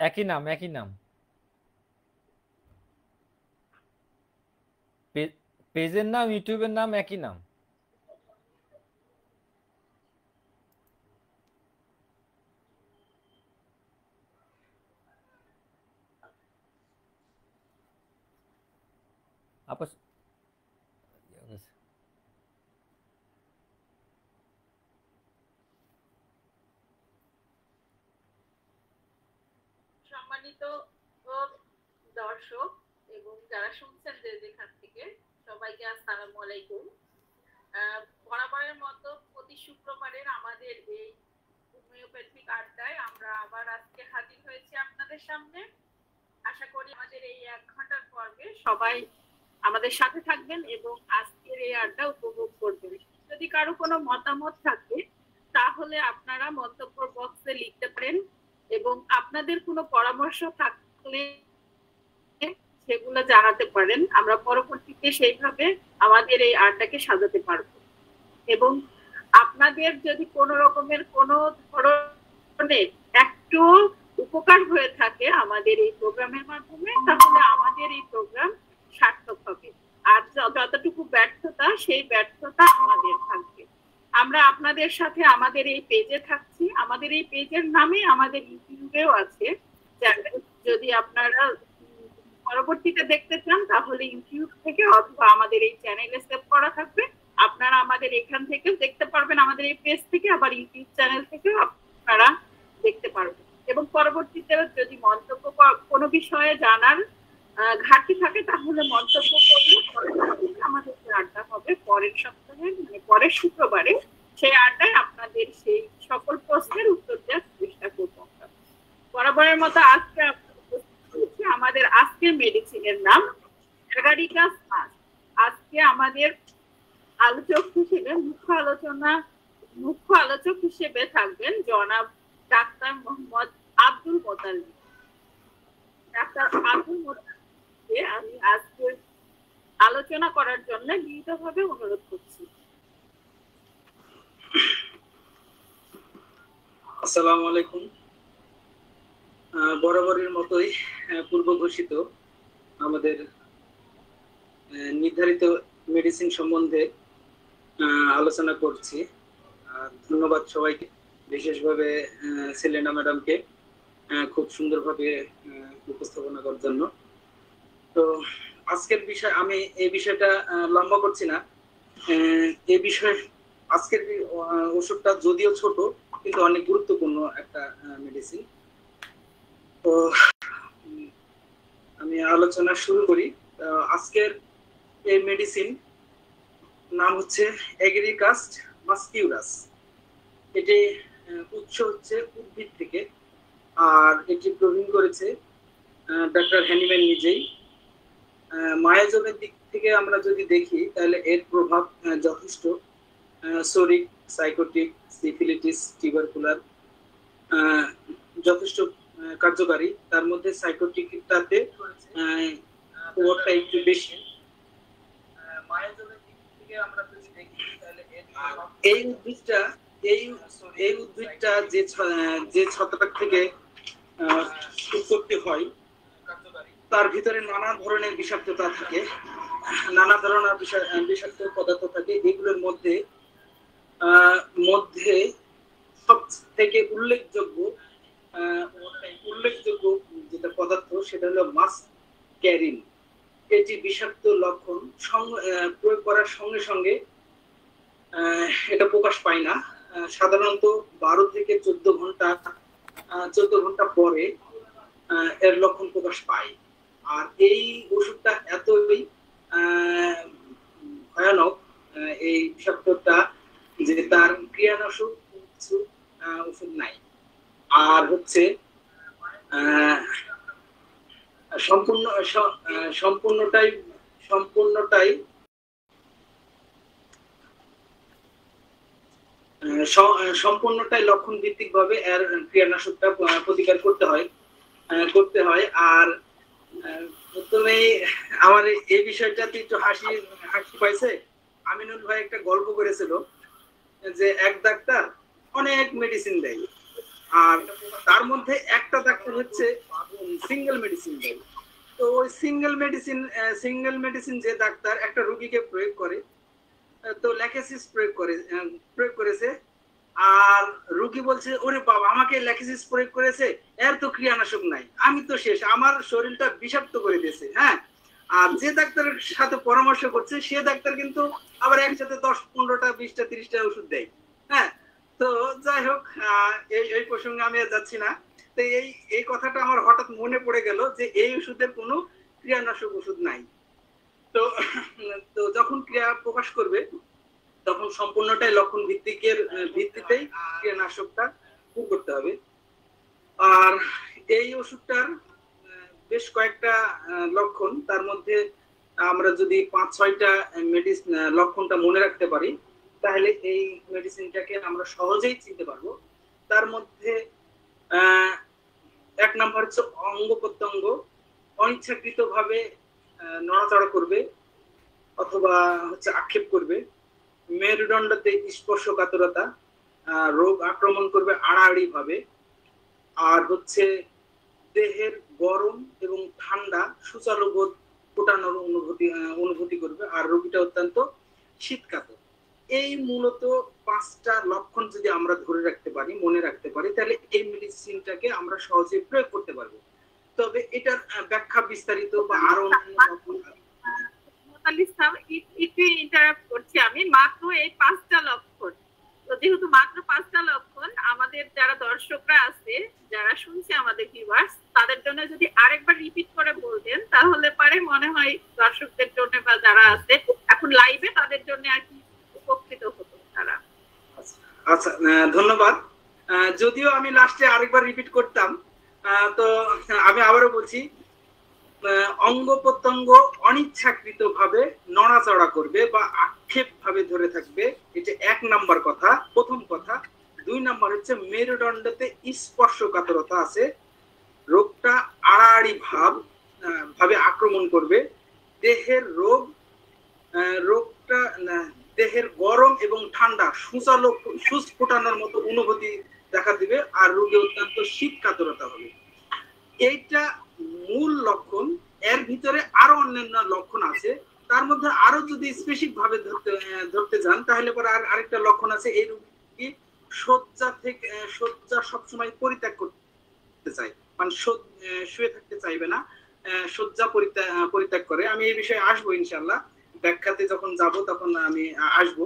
একই নাম, একই নাম। পেজের নাম, ইউটিউবের নাম একই নাম। আপা, সম্মানিত দর্শক এবং যারা শুনছেন যে যেখান থেকে, সবাইকে আসসালামু আলাইকুম। বরাবরের মতো প্রতি শুক্রবারের আমাদের এই হোমিওপ্যাথিক আড্ডায় আমরা আবার আজকে হাজির হয়েছি আপনাদের সামনে। আশা করি আমাদের এই 1 ঘন্টার পর্বে সবাই আমাদের সাথে থাকবেন এবং আজকের এই আড্ডা উপভোগ করবেন। যদি কারো কোনো মতামত থাকে তাহলে আপনারা মন্তব্য বক্সে লিখতে পারেন এবং আপনাদের কোনো পরামর্শ থাকলে সেগুলো জানাতে পারেন। আমরা পরবর্তীতে সেইভাবে আমাদের এই আড্ডাকে সাজাতে পারবো। এবং আপনাদের যদি কোনো রকমের কোনো ধরনের একটু উপকার হয়ে থাকে আমাদের এই প্রোগ্রামের মাধ্যমে, তাহলে আমাদের এই প্রোগ্রাম সার্থক হবে। আর যতটুকু ব্যর্থতা, সেই ব্যর্থতা আমাদের থাকবে। আমরা আপনাদের সাথে আমাদের এই পেজে থাকছি। আমাদের এই পেজের নামে আমাদের ইউটিউবেও আছে। যদি আপনারা পরবর্তীতে দেখতে চান তাহলে ইউটিউব থেকে অথবা আমাদের এই চ্যানেলে সেভ করা থাকবে। আপনারা আমাদের এখান থেকে দেখতে পারবেন, আমাদের এই পেজ থেকে, আবার ইউটিউব চ্যানেল থেকে আপনারা দেখতে পারবেন। এবং পরবর্তীতে যদি মন্তব্য কোনো বিষয়ে জানার ঘাটতি থাকে তাহলে মন্তব্য করলে আমাদের আড্ডা হবে পরের সপ্তাহে, মানে পরের শুক্রবারে। সেই আড্ডায় আপনাদের সেই সকল প্রশ্নের উত্তর দেওয়ার চেষ্টা করবো। বরাবরের মতো আজকে আমাদের আজকের মেডিসিনের নাম অ্যাগারিকাস মাছ। আজকে আমাদের আলোচক হিসেবে মুখ্য আলোচক হিসেবে থাকবেন জনাব ডাক্তার মোহাম্মদ আব্দুল মোতালিব। ডাক্তার আব্দুল মোতালিবকে আমি আজকে আলোচনা করার জন্য বিনীতভাবে অনুরোধ করছি। আসসালামু আলাইকুম। বরাবরের মতোই পূর্ব ঘোষিত আমাদের নির্ধারিত মেডিসিন সম্বন্ধে আলোচনা করছি। ধন্যবাদ সবাইকে, বিশেষভাবে সেলেনা ম্যাডামকে খুব সুন্দরভাবে উপস্থাপনা করার জন্য। তো আজকের বিষয়, আমি এই বিষয়টা লম্বা করছি না। এই বিষয়ে আজকের ওষুধটা যদিও ছোট কিন্তু অনেক গুরুত্বপূর্ণ একটা মেডিসিন। তো আমি আলোচনা শুরু করি। আজকের এই মেডিসিন নাম হচ্ছে অ্যাগারিকাস মাস্কিউরাস। এটি উৎস হচ্ছে উদ্ভিদ থেকে, আর এটি প্রবীণ করেছে ডক্টর হ্যানিম্যান নিজেই। মায়াজমের দিক থেকে আমরা যদি দেখি তাহলে এর প্রভাব যথেষ্ট সোরিক, সাইকোটিক, সিফিলিটিস, টিউবারকুলার যথেষ্ট কার্যকারী। তার মধ্যে সাইকোটিকটাতে প্রভাবটা একটু বেশি। মায়াজমের দিক থেকে আমরা যদি দেখি তাহলে এই উদ্ভিদটা যে ছত্রাক থেকে উৎপত্তি হয় তার ভিতরে নানা ধরনের বিষাক্ততা থাকে, নানা ধরনের বিষাক্ত পদার্থ থাকে। এগুলোর মধ্যে সব থেকে উল্লেখযোগ্য যেটা পদার্থ সেটা হলো মাস্ক্যারিন। এটি বিষাক্ত লক্ষণ প্রয়োগ করার সঙ্গে সঙ্গে এটা প্রকাশ পায় না। সাধারণত 12 থেকে 14 ঘন্টা পরে এর লক্ষণ প্রকাশ পায়। আর এই ওষুধটা এতই ভয়ানক, এই বিষাক্ততা, যে তার ক্রিয়ানাশক কিছু ওষুধ নাই। আর হচ্ছে সম্পূর্ণটাই লক্ষণ ভিত্তিক ভাবে এর ক্রিয়ানাশকটা প্রতিকার করতে হয়। আর প্রথমে আমার এই বিষয়টাতে একটু হাসি পাইছে। আমিনুল ভাই একটা গল্প করেছিল যে এক ডাক্তার অনেক মেডিসিন দেয়, আর তার মধ্যে একটা ডাক্তার হচ্ছে সিঙ্গেল মেডিসিন দেয়। তো ওই সিঙ্গেল মেডিসিন যে ডাক্তার একটা রোগীকে প্রয়োগ করে, তো ল্যাকেসিস প্রয়োগ করেছে, আর রোগী বলছে ওরে বাবা আমাকে ল্যাকেসিস প্রয়োগ করেছে, এর তো ক্রিয়ানাশক নাই, আমি তো শেষ, আমার শরীরটা বিষাক্ত করে দিয়েছে। হ্যাঁ, আর যে ডাক্তারের সাথে পরামর্শ করছে সে ডাক্তার কিন্তু আবার একসাথে 10-15টা 20টা 30টা ওষুধ দেয়। হ্যাঁ, তো যাই হোক, এই প্রসঙ্গে আমি আর যাচ্ছি না। তো এই কথাটা আমার হঠাৎ মনে পড়ে গেল যে এই ওষুধের কোনো ক্রিয়ানাশক ওষুধ নাই। তো তো যখন ক্রিয়া প্রকাশ করবে তখন সম্পূর্ণটাই লক্ষণ ভিত্তিতেই কীটনাশকটা প্রয়োগ করতে হবে। আর এই ওষুধটার বেশ কয়েকটা লক্ষণ, তার মধ্যে আমরা যদি 5-6টা লক্ষণটা মনে রাখতে পারি তাহলে এই মেডিসিনটাকে আমরা সহজেই চিনতে পারবো। তার মধ্যে 1 নাম্বার হচ্ছে অঙ্গ প্রত্যঙ্গ অনিচ্ছাকৃতভাবে নড়াচড়া করবে অথবা হচ্ছে আক্ষেপ করবে, মেরুদণ্ডতে স্পর্শকাতরতা, রোগ আক্রমণ করবে আড়াআড়ি ভাবে, আর হচ্ছে দেহের গরম এবং ঠান্ডা সূচালো বোধ ফোটানোর অনুভূতি করবে, আর রোগীটা অত্যন্ত শীতকাতর। এই মূলত 5টা লক্ষণ যদি আমরা ধরে রাখতে পারি, মনে রাখতে পারি, তাহলে এই মেডিসিনটাকে আমরা সহজে প্রয়োগ করতে পারবো। তবে এটার ব্যাখ্যা বিস্তারিত বা আরো ইন্টারাপ্ট করছি আমি, মাত্র এই 5টা লক্ষণ, তো যেহেতু মাত্র 5টা লক্ষণ, আমাদের যারা দর্শকরা আছে, যারা শুনছে আমাদের ভিউয়ার্স, তাদের জন্য যদি আরেকবার রিপিট করে বলতেন তাহলে পারে মনে হয় দর্শকদের জন্য বা যারা আছে এখন লাইভে তাদের জন্য আর কি উপকৃত হতো তারা। আচ্ছা, ধন্যবাদ। যদিও আমি লাস্টে আরেকবার রিপিট করতাম, তো আমি আবারও বলছি, অঙ্গ প্রত্যঙ্গ অনিচ্ছাকৃতভাবে নড়াচড়া করবে বা আক্ষেপ ভাবে ধরে থাকবে, এটা 1 নাম্বার কথা, প্রথম কথা। 2 নাম্বার হচ্ছে মেরুদণ্ডতে স্পর্শকাতরতা আছে, রোগটা আড়াআড়ি ভাবে আক্রমণ করবে, রোগটা দেহের গরম এবং ঠান্ডা সূচ ফোটানোর মতো অনুভূতি দেখা দিবে, আর রোগী অত্যন্ত শীতকাতরতা হবে। এইটা মূল লক্ষণ। এর ভিতরে আরো অন্যান্য লক্ষণ আছে, তার মধ্যে আরো যদি স্পেসিফিক ভাবে ধরতে যান তাহলে পরে আরেকটা লক্ষণ আছে, এই রোগী শয্যা সবসময় পরিত্যাগ করতে চায়, মানে শুয়ে থাকতে চাইবে না, শয্যা পরিত্যাগ করে। আমি এই বিষয়ে আসবো ইনশাআল্লাহ, ব্যাখ্যাতে যখন যাব তখন আমি আসবো।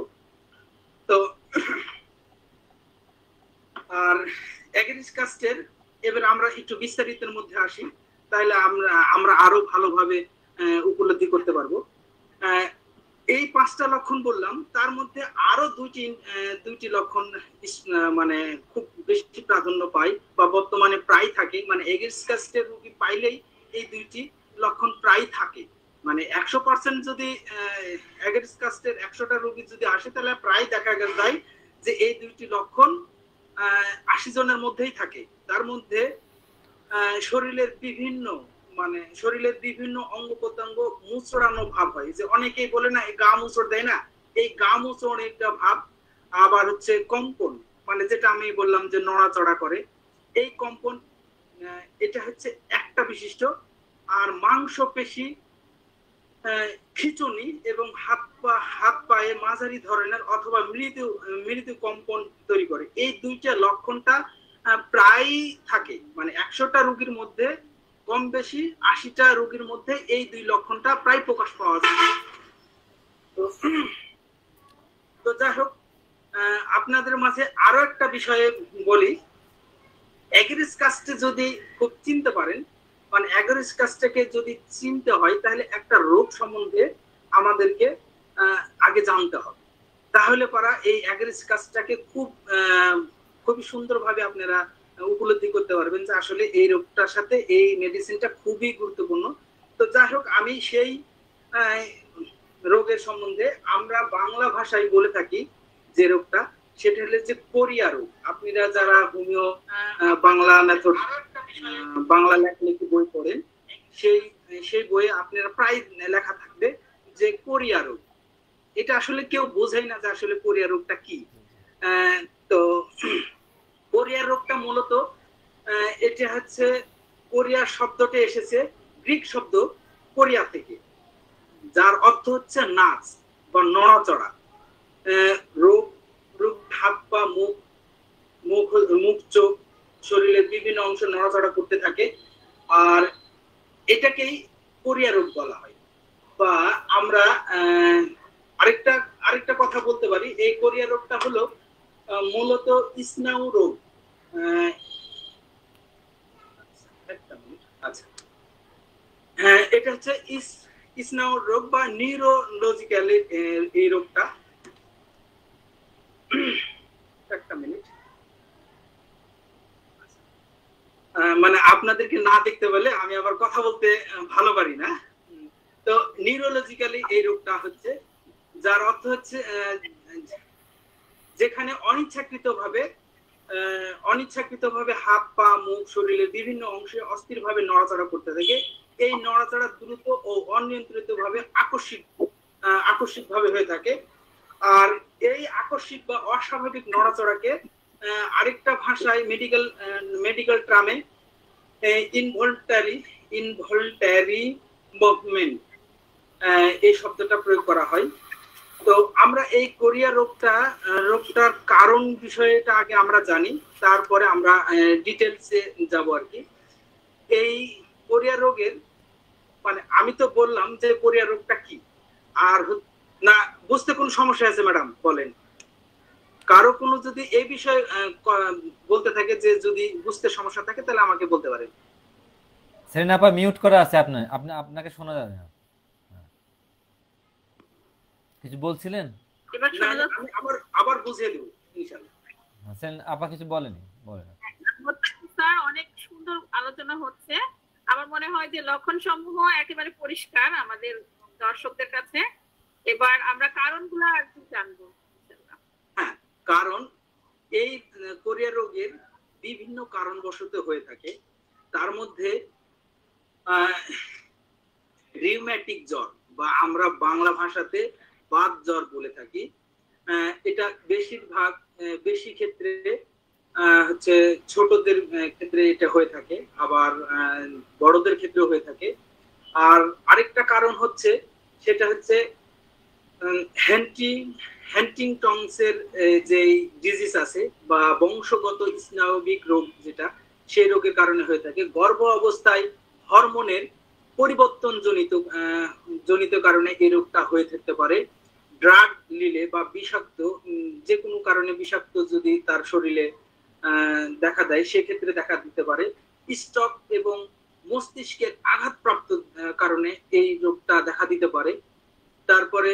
তো আর এগেরিস কাস্টের এবার আমরা একটু বিস্তারিতের মধ্যে আসি, তাহলে আমরা আরো ভালোভাবে উপলব্ধি করতে পারবো। এই 5টা লক্ষণ বললাম, তার মধ্যে আরো দুইটি লক্ষণ মানে খুব বেশি প্রাধান্য পায় বা বর্তমানে প্রায় থাকে, মানে এগেরিস কাস্টের রোগী পাইলেই এই 2টি লক্ষণ প্রায় থাকে। মানে 100% যদি এগেরিস কাস্টের 100টা রোগী যদি আসে তাহলে প্রায় দেখা যায় যে এই 2টি লক্ষণ 80 জনের মধ্যেই থাকে। তার মধ্যে শরীরের বিভিন্ন অঙ্গ প্রত্যঙ্গ মুচড়ানো ভাব হয়, যে অনেকেই বলে না গা মুচড় দেয় না, এই গা মুচড় একটা ভাব। আবার হচ্ছে কম্পন, মানে যেটা আমি বললাম যে নড়াচড়া করে, এই কম্পন, এটা হচ্ছে একটা বিশিষ্ট। আর মাংসপেশি খিঁচুনি এবং হাত পায়ে মাঝারি ধরনের অথবা মৃদু কম্পন তৈরি করে। এই 2টা লক্ষণটা প্রায় থাকে, মানে 100টা রোগীর মধ্যে কম বেশি 80টা রোগীর মধ্যে এই 2 লক্ষণটা প্রায় প্রকাশ পাওয়া যায়। তো যাই হোক, আপনাদের মাঝে আরো একটা বিষয়ে বলি, এগেরিস কাস্টে যদি খুব চিনতে পারেন, মানে এগেরিস কাস্টকে যদি চিনতে হয় তাহলে একটা রোগ সম্বন্ধে আমাদেরকে আগে জানতে হবে, তাহলে পরা এই এগেরিস কাস্টটাকে খুবই সুন্দরভাবে আপনারা উপলব্ধি করতে পারবেন যে আসলে এই রোগটার সাথে এই মেডিসিনটা খুবই গুরুত্বপূর্ণ। তো যাই হোক, আমি সেই রোগের সম্বন্ধে আমরা বাংলা ভাষায় বলে থাকি যে রোগটা, সেটা হলো যে কোরিয়া রোগ। আপনারা যারা হোমিও বাংলা মেথড বাংলা লেখালেখি বই পড়েন, সেই বইয়ে আপনারা প্রায় লেখা থাকবে যে কোরিয়া রোগ। এটা আসলে কেউ বোঝেই না যে আসলে কোরিয়া রোগটা কি। তো কোরিয়া রোগটা মূলত এটা হচ্ছে কোরিয়া শব্দটা এসেছে গ্রিক শব্দ কোরিয়া থেকে, যার অর্থ হচ্ছে নাচ বা নড়াচড়া। রোগ রোগ হাত পা মুখ মুখ মুখ চোখ শরীরের বিভিন্ন অংশ নড়াচড়া করতে থাকে, আর এটাকেই কোরিয়া রোগ বলা হয়। বা আমরা আরেকটা আরেকটা কথা বলতে পারি, এই কোরিয়া রোগটা হলো মূলত স্নায়ু রোগ। আচ্ছা, হ্যাঁ, এটা হচ্ছে স্নায়ু রোগ বা নিউরোলজিক্যাল এই রোগটা। একটা মিনিট, মানে আপনাদেরকে না দেখতে পেলে আমি আবার কথা বলতে ভালো পারি না। তো নিউরোলজিক্যালি এই রোগটা হচ্ছে, যার অর্থ হচ্ছে যেখানে অনিচ্ছাকৃতভাবে হাত পা মুখ শরীরের বিভিন্ন অংশে অস্থিরভাবে নড়াচড়া করতে থাকে। এই নড়াচড়া দ্রুত ও অনিয়ন্ত্রিতভাবে আকস্মিকভাবে হয়ে থাকে। আর এই আকস্মিক বা অস্বাভাবিক নড়াচড়াকে আরেকটা ভাষায় মেডিকেল টার্মে ইনভলন্টারি মুভমেন্ট এই শব্দটা প্রয়োগ করা হয়। তো আমরা এই কোরিয়া রোগটার কারণ বিষয়টা আগে আমরা জানি, তারপরে আমরা ডিটেলসে যাব আর কি। এই কোরিয়া রোগের মানে আমি তো বললাম যে কোরিয়া রোগটা কি, আর না বুঝতে কোনো সমস্যা আছে ম্যাডাম বলেন? কারো কোনো যদি এই বিষয়ে বলতে থাকে, যে যদি বুঝতে সমস্যা থাকে তাহলে আমাকে বলতে পারেন। সেরেনা আপা মিউট করা আছে, আপনাকে শোনা যাবে না। কিছু বলছিলেন? এবার শোনা যাচ্ছে? আমি আবার বুঝিয়ে দেব ইনশাআল্লাহ। সেরেনা আপা কিছু বলেন। স্যার, অনেক সুন্দর আলোচনা হচ্ছে। আমার মনে হয় যে লক্ষণ সমূহ একেবারে পরিষ্কার আমাদের দর্শকদের কাছে। এবার আমরা কারণগুলো আর কি জানবো। হ্যাঁ, কারণ এই কোরিয়া রোগের বিভিন্ন কারণবশত হয়ে থাকে। তার মধ্যে রিউম্যাটিক জ্বর বা আমরা বাংলা ভাষাতে বাত জ্বর বলে থাকি। এটা বেশি ক্ষেত্রে হচ্ছে ছোটদের ক্ষেত্রে এটা হয়ে থাকে, আবার বড়দের ক্ষেত্রেও হয়ে থাকে। আর আরেকটা কারণ হচ্ছে, সেটা হচ্ছে হ্যান্টিংটনসের যে ডিজিজ আছে বা বংশগত স্নায়বিক রোগ, যেটা সেই রোগের কারণে হয়ে থাকে। গর্ভ অবস্থায় হরমোনের পরিবর্তন জনিত কারণে এই রোগটা হয়ে থাকতে পারে। ড্রাগ নিলে বা বিষাক্ত যে কোনো কারণে বিষাক্ত যদি তার শরীরে দেখা দেয়, সেক্ষেত্রে দেখা দিতে পারে। স্ট্রোক এবং মস্তিষ্কের আঘাতপ্রাপ্ত কারণে এই রোগটা দেখা দিতে পারে। তারপরে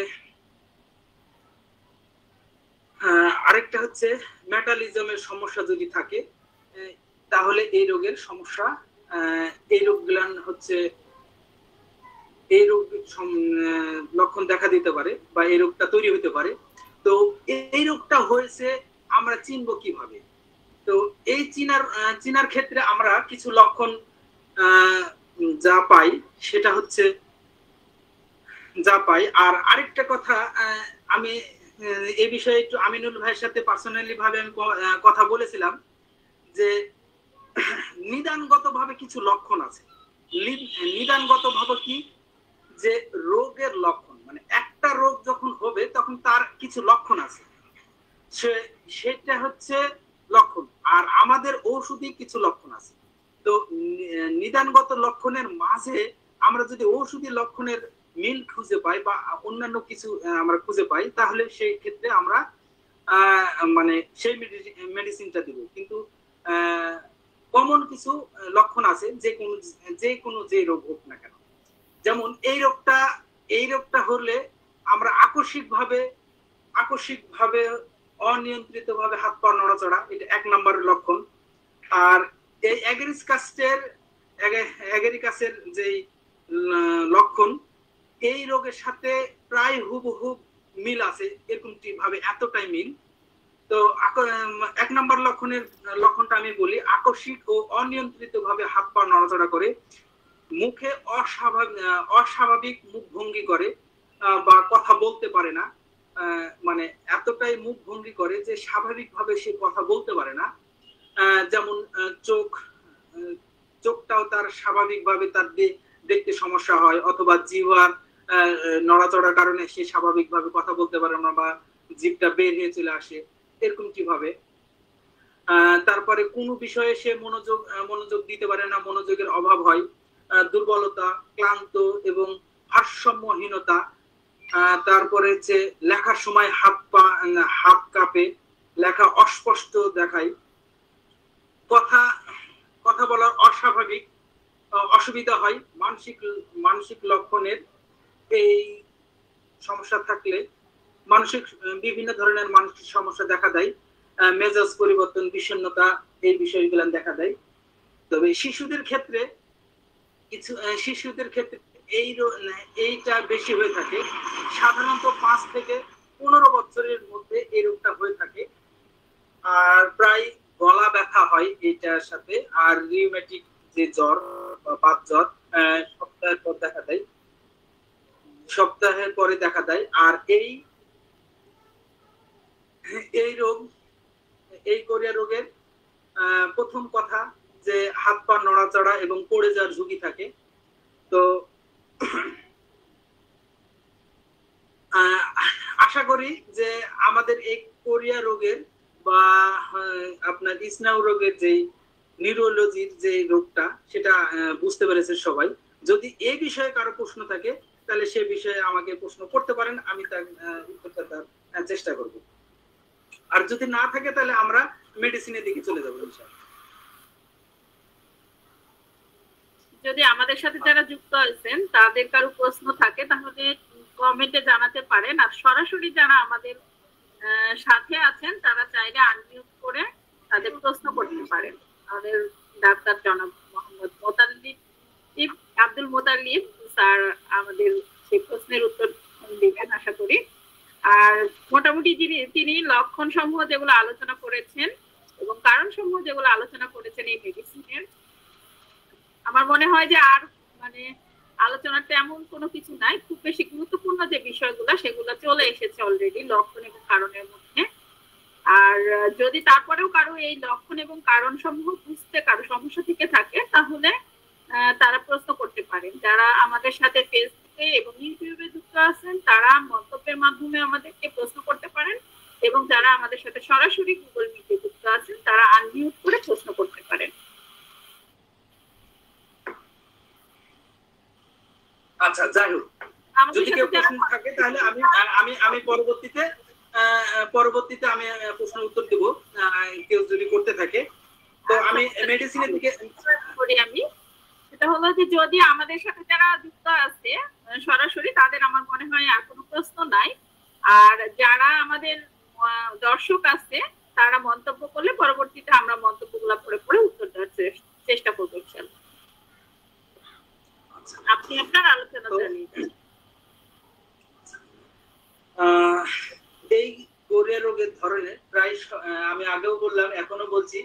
আরেকটা হচ্ছে মেটাবলিজমের সমস্যা যদি থাকে, তাহলে এই রোগের সমস্যা, এই রোগগুলান হচ্ছে এই রোগ লক্ষণ দেখা দিতে পারে বা এই রোগটা তৈরি হতে পারে। তো এই রোগটা হয়েছে আমরা চিনব কিভাবে? তো এই চিনার ক্ষেত্রে আমরা কিছু লক্ষণ যা পাই, সেটা হচ্ছে আর আরেকটা কথা, আমি এই বিষয়ে একটু আমিনুল ভাইয়ের সাথে পার্সোনালি ভাবে আমি কথা বলেছিলাম যে নিদানগত ভাবে কিছু লক্ষণ আছে। নিদানগত ভাবে কি, যে রোগের লক্ষণ, মানে একটা রোগ যখন হবে তখন তার কিছু লক্ষণ আছে, সেটা হচ্ছে লক্ষণ। আর আমাদের ঔষধি কিছু লক্ষণ আছে। তো নিদানগত লক্ষণের মাঝে আমরা যদি ঔষধি লক্ষণের মিল খুঁজে পাই বা অন্যান্য কিছু আমরা খুঁজে পাই, তাহলে সেই ক্ষেত্রে আমরা মানে সেই মেডিসিনটা দিব। কিন্তু কমন কিছু লক্ষণ আছে যে রোগ হোক না কেন। যেমন এই রোগটা হলে আমরা আকস্মিকভাবে অনিয়ন্ত্রিতভাবে হাত পা নড়াচড়া, এটা 1 নম্বর লক্ষণ। আর এই অ্যাগেরিকাসের যে লক্ষণ, এই রোগের সাথে প্রায় হুবহু মিল আছে, এরকমটি ভাবে এতটাই মিল। তো 1 নম্বর লক্ষণটা আমি বলি, আকস্মিক ও অনিয়ন্ত্রিতভাবে হাত পা নড়াচড়া করে, মুখে অস্বাভাবিক মুখ ভঙ্গি করে বা কথা বলতে পারে না, মানে এতটাই মুখ ভঙ্গি করে যে স্বাভাবিকভাবে সে কথা বলতে পারে না। যেমন চোখটাও তার স্বাভাবিকভাবে তার দেখতে সমস্যা হয়, অথবা জিহ্বার নড়াচড়ার কারণে সে স্বাভাবিকভাবে কথা বলতে পারে না বা জিভটা বের হয়ে চলে আসে, এরকম কিভাবে। তারপরে কোনো বিষয়ে সে মনোযোগ দিতে পারে না, মনোযোগের অভাব হয়, দুর্বলতা, ক্লান্ত এবং ভারসাম্যহীনতা। তারপরে হচ্ছে লেখার সময় হাত কাঁপে, লেখা অস্পষ্ট দেখায়, কথা বলার অস্বাভাবিক অসুবিধা হয়। মানসিক লক্ষণের এই সমস্যা থাকলে বিভিন্ন ধরনের মানসিক সমস্যা দেখা দেয়, মেজাজ পরিবর্তন, বিষণ্ণতা, এই বিষয়গুলো দেখা দেয়। তবে শিশুদের ক্ষেত্রে এইটা বেশি হয়ে থাকে, সাধারণত 5 থেকে 15 বছরের মধ্যে এই রোগটা হয়ে থাকে। আর প্রায় গলা ব্যথা হয় এটার সাথে, আর রিউমেটিক যে জ্বর বা বাত জ্বর সপ্তাহের পরে দেখা দেয়। আর এই কোরিয়া রোগের প্রথম কথা যে হাত পা নড়াচড়া এবং পড়ে যাওয়ার ঝুঁকি থাকে। তো আশা করি যে আমাদের এই কোরিয়া রোগের বা আপনার স্নায়ু রোগের যে নিউরোলজির যে রোগটা, সেটা বুঝতে পেরেছে সবাই। যদি এই বিষয়ে কারো প্রশ্ন থাকে তাহলে সে বিষয়ে আমাকে প্রশ্ন করতে পারেন, আমি তার উত্তরটা দেওয়ার চেষ্টা করব। আর যদি না থাকে তাহলে আমরা মেডিসিনের দিকে চলে যাবো ইনশাআল্লাহ। যদি আমাদের সাথে যারা যুক্ত আছেন তাদের কারো প্রশ্ন থাকে তাহলে কমেন্টে জানাতে পারেন, আর সরাসরি যারা আমাদের সাথে আছেন তারা চাইলে আনমিউট করে তাদের প্রশ্ন করতে পারেন। আমাদের ডাক্তার জনাব মোহাম্মদ আব্দুল মোতালিব স্যার আমাদের সেই প্রশ্নের উত্তর দিবেন আশা করি। আর মোটামুটি তিনি লক্ষণ সমূহ যেগুলো আলোচনা করেছেন এবং কারণ সমূহ যেগুলো আলোচনা করেছেন এই মেডিসিনের, আমার মনে হয় যে আর আলোচনার তেমন কোনো কিছু নাই। খুব বেশি গুরুত্বপূর্ণ যে বিষয়গুলো সেগুলো চলে এসেছে অলরেডি লক্ষণ এবং কারণের মধ্যে। আর যদি তারপরেও কারো এই লক্ষণ এবং কারণ সমূহ বুঝতে কারো সমস্যা থেকে থাকে তাহলে তারা প্রশ্ন করতে পারেন। যারা আমাদের সাথে ফেসবুকে এবং ইউটিউবে যুক্ত আছেন তারা মন্তব্যের মাধ্যমে আমাদেরকে প্রশ্ন করতে পারেন, এবং যারা আমাদের সাথে সরাসরি গুগল মিটে যুক্ত আছেন তারা আনমিউট করে প্রশ্ন করতে পারেন। আচ্ছা, যাই হোক, যদি কেউ প্রশ্ন থাকে তাহলে আমি পরবর্তীতে আমি প্রশ্ন উত্তর দেব, কেউ যদি করতে থাকে। তো আমি মেডিসিনের দিকে আমি সেটা হলো যে যদি আমাদের সাথে যারা যুক্ত আছে সরাসরি, তাদের আমার মনে হয় আর কোনো প্রশ্ন নাই। আর যারা আমাদের দর্শক আছে তারা মন্তব্য করলে পরবর্তীতে আমরা মন্তব্যগুলো পড়ে উত্তর দেওয়ার চেষ্টা করবো। আপনি আপনার আলোচনা চালিয়ে যান। এই কোরিয়া রোগের ধরনের প্রায় আমি আগেও বললাম, এখনো বলছি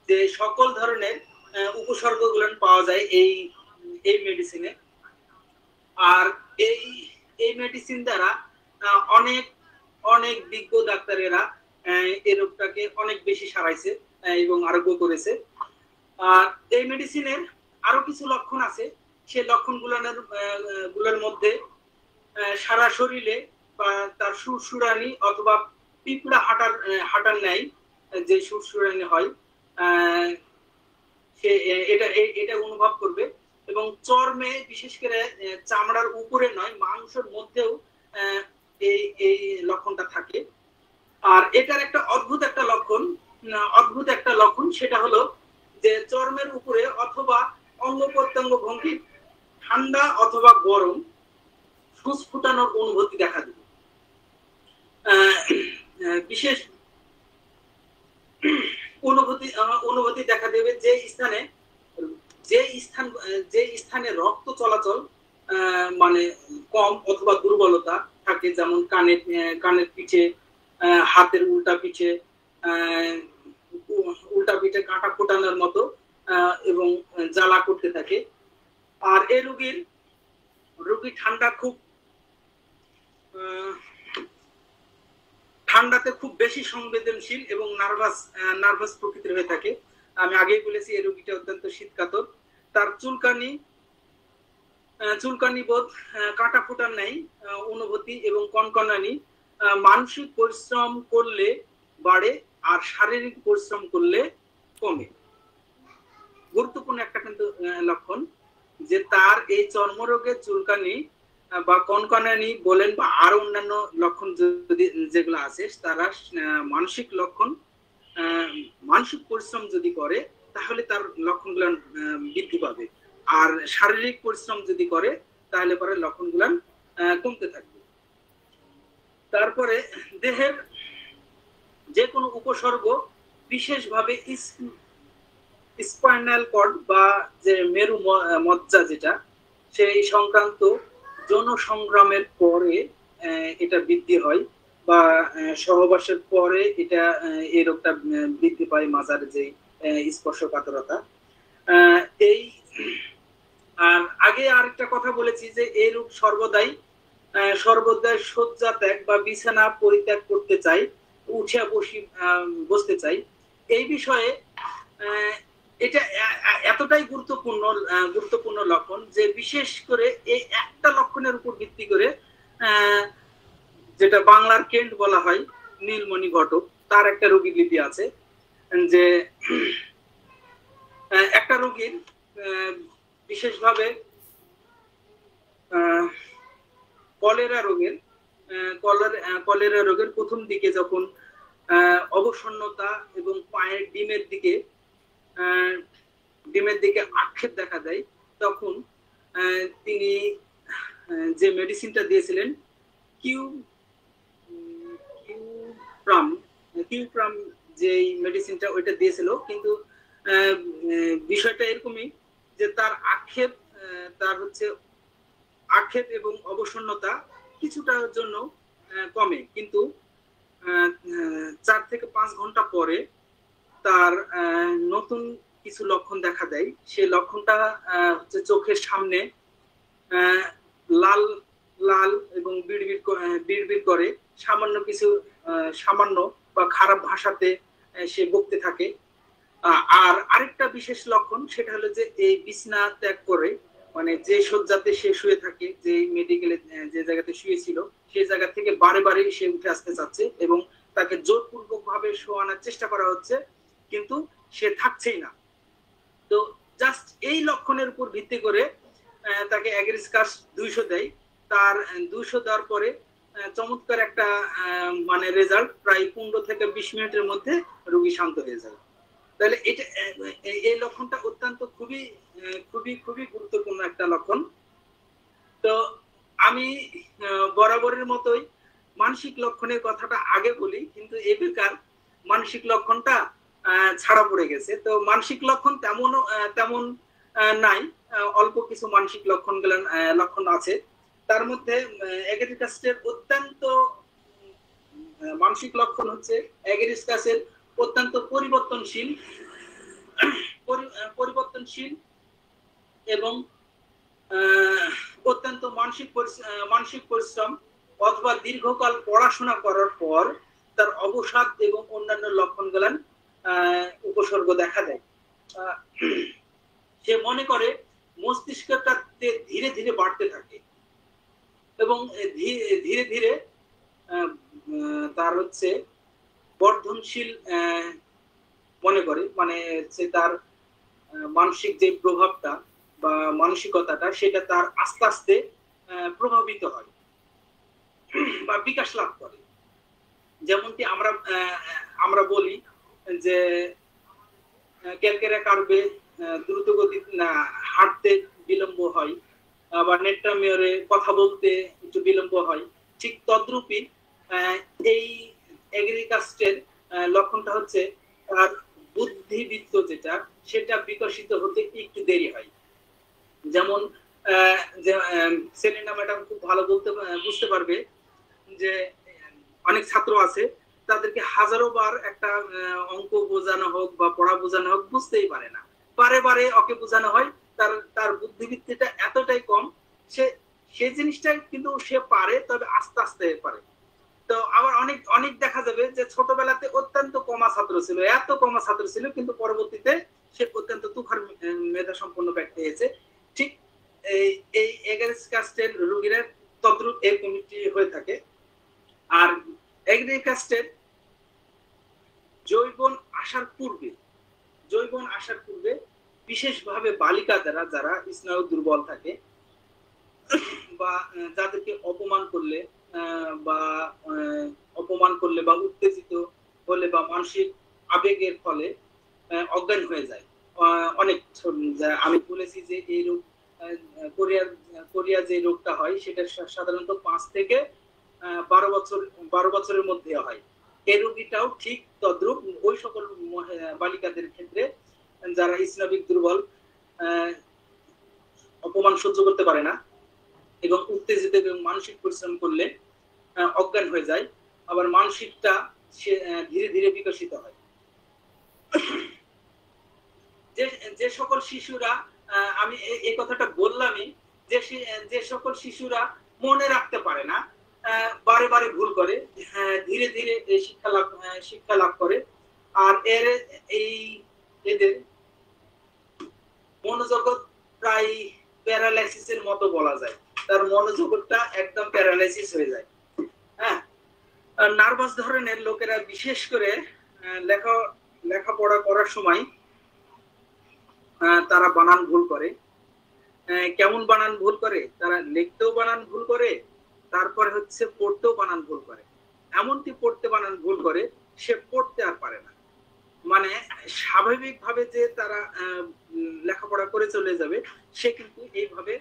যে সকল ধরনের উপসর্গগুলো পাওয়া যায় এই মেডিসিনে। আর এই মেডিসিন দ্বারা অনেক বিজ্ঞ ডাক্তারেরা এই রোগটাকে অনেক বেশি সারাইছে এবং আরোগ্য করেছে। আর এই মেডিসিনের আরো কিছু লক্ষণ আছে। সেই লক্ষণগুলোর মধ্যে সারা শরীরে বা তার সুরসুরানি অথবা পিঁপড়া হাঁটার ন্যায় যে সুরসুরানি হয় সে এটা অনুভব করবে, এবং চর্মে, বিশেষ করে চামড়ার উপরে নয় মাংসের মধ্যেও এই লক্ষণটা থাকে। আর এটার একটা অদ্ভুত একটা লক্ষণ, সেটা হলো যে চর্মের উপরে অথবা অঙ্গ প্রত্যঙ্গ ভঙ্গি ঠান্ডা অথবা গরম ফুসফুটানোর অনুভূতি দেখা দেবে। বিশেষ অনুভূতি দেখা দেবে যে স্থানে রক্ত চলাচল কম অথবা দুর্বলতা থাকে, যেমন কানের পিঠে, হাতের উল্টা পিঠে কাঁটা ফোটানোর মতো এবং জ্বালা করতে থাকে। আর এই রোগী ঠান্ডাতে খুব বেশি সংবেদনশীল এবং নার্ভাস প্রকৃতির হয়ে থাকে। আমি আগেই বলেছি এই রোগীটা অত্যন্ত শীতকাতর। তার চুলকানি বোধ, কাটা ফোটার নেই অনুভূতি এবং কনকনানি মানসিক পরিশ্রম করলে বাড়ে আর শারীরিক পরিশ্রম করলে কমে। গুরুত্বপূর্ণ একটা কিন্তু লক্ষণ যে তার এই চর্মরোগের চুলকানি বা কনকনানি বলেন বা আর অন্যান্য লক্ষণ যদি যেগুলো আছে তারা মানসিক লক্ষণ, মানসিক পরিশ্রম যদি করে তাহলে তার লক্ষণগুলো বৃদ্ধি পাবে, আর শারীরিক পরিশ্রম যদি করে তাহলে পরে লক্ষণগুলো কমতে থাকবে। তারপরে দেহের যে কোনো উপসর্গ বিশেষভাবে স্পাইনাল কর্ড বা যে মেরু মজ্জা যেটা সেই সংক্রান্ত যৌন সংগ্রামের পরে এটা বৃদ্ধি হয় বা সহবাসের পরে এটা এই রোগটা বৃদ্ধি পায়, মাজার যে স্পর্শকাতরতা। এই আর আগে আরেকটা কথা বলেছি যে এই রোগ সর্বদাই শয্যা ত্যাগ বা বিছানা পরিত্যাগ করতে চাই, উঠে বসতে চাই। এই বিষয়ে এটা এতটাই গুরুত্বপূর্ণ লক্ষণ যে বিশেষ করে এই একটা লক্ষণের উপর ভিত্তি করে যেটা বাংলার কেন্ট বলা হয় নীলমণি ঘটক, তার একটা রোগী লিপি আছে যে একটা রোগীর বিশেষভাবে কলেরা রোগের প্রথম দিকে যখন অবসন্নতা এবং পায়ের ডিমের দিকে আক্ষেপ দেখা দেয়, তখন তিনি যে মেডিসিনটা দিয়েছিলেন কিউপ্রাম যে মেডিসিনটা ওইটা দিয়েছিল, কিন্তু বিষয়টা এরকমই যে তার আক্ষেপ এবং অবসন্নতা কিছুটার জন্য কমে, কিন্তু 4 থেকে 5 ঘন্টা পরে তার নতুন কিছু লক্ষণ দেখা দেয়। সেই লক্ষণটা হচ্ছে চোখের সামনে লাল লাল এবং বিড়বিড় করে, সামান্য বা খারাপ ভাষাতে সে বকতে থাকে। আর আরেকটা বিশেষ লক্ষণ সেটা হলো যে এই বিছানা ত্যাগ করে, মানে যে শয্যাতে সে শুয়ে থাকে, যে মেডিকেলে যে জায়গাতে শুয়েছিল সেই জায়গা থেকে বারে বারে সে উঠে আসতে চাচ্ছে এবং তাকে জোরপূর্বক ভাবে শোয়ানোর চেষ্টা করা হচ্ছে, কিন্তু সে থাকছেই না। তো জাস্ট এই লক্ষণের উপর ভিত্তি করে তাকে অ্যাগ্রিসকাস 200 দেয়। তার 200 দেওয়ার পরে চমৎকার একটা মানে রেজাল্ট, প্রায় 15 থেকে 20 মিনিটের মধ্যে রোগী শান্ত হয়ে যায়। তাহলে এটা এই লক্ষণটা অত্যন্ত খুবই খুবই খুবই গুরুত্বপূর্ণ একটা লক্ষণ। তো আমি বরাবরের মতোই মানসিক লক্ষণের কথাটা আগে বলি, কিন্তু এ বেকার মানসিক লক্ষণটা ছাড়া পড়ে গেছে। তো মানসিক লক্ষণ তেমন নাই, অল্প কিছু মানসিক লক্ষণ আছে। তার মধ্যে অ্যাগেরিকাসের অত্যন্ত মানসিক লক্ষণ হচ্ছে অ্যাগেরিকাসের অত্যন্ত পরিবর্তনশীল এবং অত্যন্ত মানসিক পরিশ্রম অথবা দীর্ঘকাল পড়াশোনা করার পর তার অবসাদ এবং অন্যান্য লক্ষণগুলো উপসর্গ দেখা দেয়। সে মনে করে মস্তিষ্কটা ধীরে ধীরে বাড়তে থাকে এবং ধীরে ধীরে তার হচ্ছে বর্ধনশীল মনে করে, মানে হচ্ছে তার মানসিক যে প্রভাবটা বা মানসিকতাটা সেটা তার আস্তে আস্তে প্রভাবিত হয় বা বিকাশ লাভ করে। যেমনটি আমরা বলি যে ক্যালকেরা কার্ভে দ্রুত গতি হাঁটতে বিলম্ব হয়, আবার নেট্রামিয়রে কথা বলতে একটু বিলম্ব হয়, ঠিক তদ্রূপই এই অ্যাগ্রিকাস্টের লক্ষণটা হচ্ছে তার বুদ্ধিবৃত্ত যেটা সেটা বিকশিত হতে একটু দেরি হয়। যেমন সেলিনা ম্যাডাম খুব ভালো বুঝতে পারবে যে অনেক ছাত্র আছে তাদেরকে হাজারো বার একটা অঙ্ক বোঝানো হোক বা পড়া বোঝানো হোক বুঝতেই পারে না, বারে বারে ওকে বোঝানো হয়, তার বুদ্ধিবৃত্তিটা এতটাই কম, সে জিনিসটা কিন্তু সে পারে, তবে আস্তে আস্তে পারে। তো আবার অনেক অনেক দেখা যাবে যে ছোটবেলাতে অত্যন্ত কমা ছাত্র ছিল, এত কমা ছাত্র ছিল, কিন্তু পরবর্তীতে সে অত্যন্ত তুখার মেধা সম্পন্ন ব্যক্তি হয়েছে। ঠিক এই এই এগারিস কাস্টের রোগীরা তদ্রুপ এই কমিটি হয়ে থাকে। আর এগারিস কাস্টের যৌবন আসার পূর্বে বিশেষভাবে বালিকা যারা স্নায়ু দুর্বল থাকে বা যাদেরকে অপমান করলে বা উত্তেজিত হলে বা মানসিক আবেগের ফলে অজ্ঞান হয়ে যায়। অনেক আমি বলেছি যে এই রোগ কোরিয়া যে রোগটা হয় সেটা সাধারণত 5 থেকে 12 বছরের মধ্যে হয়। এই রোগীটাও ঠিক তদ্রুপ ওই সকল বালিকাদের ক্ষেত্রে যারা স্নাবিক দুর্বল, অপমান সহ্য করতে পারে না এবং উত্তেজিত এবং মানসিক পরিশ্রম করলে অজ্ঞান হয়ে যায়, আবার মানসিকটা সে ধীরে ধীরে বিকশিত হয়। যে সকল শিশুরা, আমি এই কথাটা বললামই, যে সকল শিশুরা মনে রাখতে পারে না, বারে বারে ভুল করে, ধীরে ধীরে শিক্ষা লাভ করে, আর এদের মনোজগৎ প্রায় প্যারালাইসিসের মতো বলা যায়, তার মনোজগৎটা একদম প্যারালাইসিস হয়ে যায়। হ্যাঁ, নার্ভাস ধরনের লোকেরা বিশেষ করে লেখাপড়া করার সময় তারা বানান ভুল করে। কেমন বানান ভুল করে? তারা লিখতেও বানান ভুল করে, তারপরে হচ্ছে পড়তেও বানান ভুল করে। এমনকি পড়তে বানান ভুল করে সে পড়তে আর পারে না, মানে স্বাভাবিকভাবে যে তারা লেখাপড়া করে চলে যাবে, সে কিন্তু এইভাবে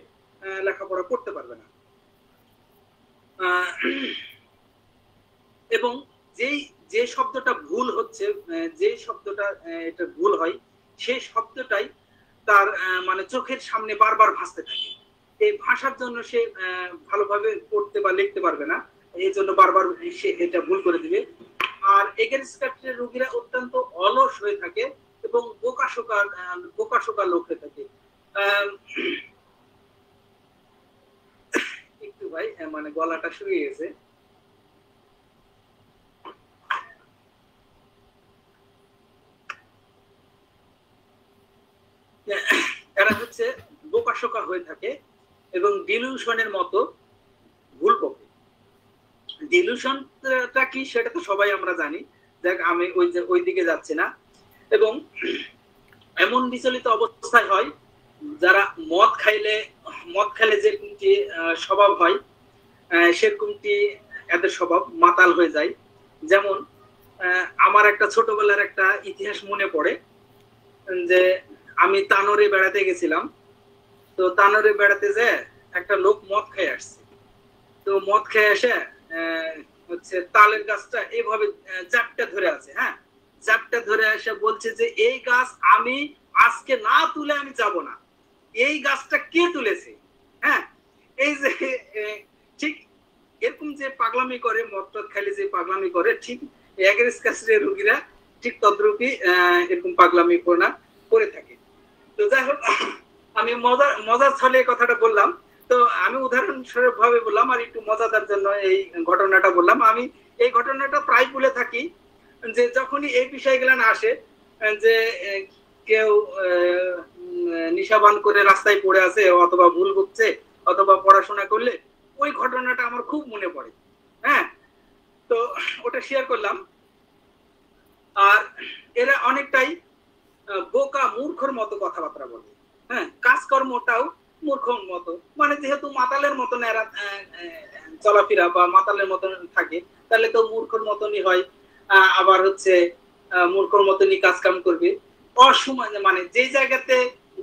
লেখাপড়া করতে পারবে না। এবং যে শব্দটা ভুল হচ্ছে, যে শব্দটা এটা ভুল হয়, সেই শব্দটাই তার মানে চোখের সামনে বারবার ভাসতে থাকে। এই ভাষার জন্য সে ভালোভাবে পড়তে বা লিখতে পারবে না, এই জন্য বারবার সে এটা ভুল করে দিবে। আর এগেনস্ট স্পেকট্রামের রোগীরা অত্যন্ত অলস হয়ে থাকে এবং বোকাশোকা লোক হয়ে থাকে। একটু ভাই মানে গলাটা শুকিয়ে গেছে। এরা হচ্ছে বোকাশোকা হয়ে থাকে এবং ডিলিউশনের মতো ভুল বকে। ডিলিউশনটা কি সেটা তো সবাই আমরা জানি, দেখ আমি ওই দিকে যাচ্ছি না। এবং এমন বিচলিত অবস্থায় হয়, যারা মদ খাইলে যেরকমটি স্বভাব হয়, সেরকমটি এদের স্বভাব মাতাল হয়ে যায়। যেমন আমার একটা ছোটবেলার একটা ইতিহাস মনে পড়ে, যে আমি তানোরে বেড়াতে গেছিলাম। তো তানোরে বেড়াতে যে একটা লোক মদ খেয়ে আসছে। তো মদ খেয়ে এসে হচ্ছে তালের গাছটা এইভাবে জাপটা ধরে আছে। হ্যাঁ, জাপটা ধরে এসে বলছে যে এই গাছ আমি আজকে না তুলে আমি যাব না, এই গাছটা কে তুলেছে? হ্যাঁ, এই যে ঠিক এরকম যে পাগলামি করে, মদ খাইলে যে পাগলামি করে, ঠিক এগারিস কাস্টের রোগীরা ঠিক তদ্রূপই এরকম পাগলামি করে থাকে। তো যাই হোক, আমি মজার ছলে কথাটা বললাম। তো আমি উদাহরণস্বরূপ ভাবে বললাম, আর একটু মজাদার জন্য এই ঘটনাটা বললাম। আমি এই ঘটনাটা প্রায় বলে থাকি যে যখনই এই বিষয়গুলো না আসে, যে কেউ নিশাবান করে রাস্তায় পড়ে আছে অথবা ভুল করছে অথবা পড়াশোনা করলে, ওই ঘটনাটা আমার খুব মনে পড়ে। হ্যাঁ, তো ওটা শেয়ার করলাম। আর এরা অনেকটাই বোকা মূর্খর মতো কথাবার্তা বলে। হ্যাঁ, কাজকর্মটাও মূর্খর মতো, মানে যেহেতু মাতালের মতন এরা চলাফেরা বা মাতালের মতন থাকে, তাহলে তো মূর্খর মতনই হয়। আবার হচ্ছে মূর্খর মতনই কাজ কাম করবে। অসময় মানে যে জায়গাতে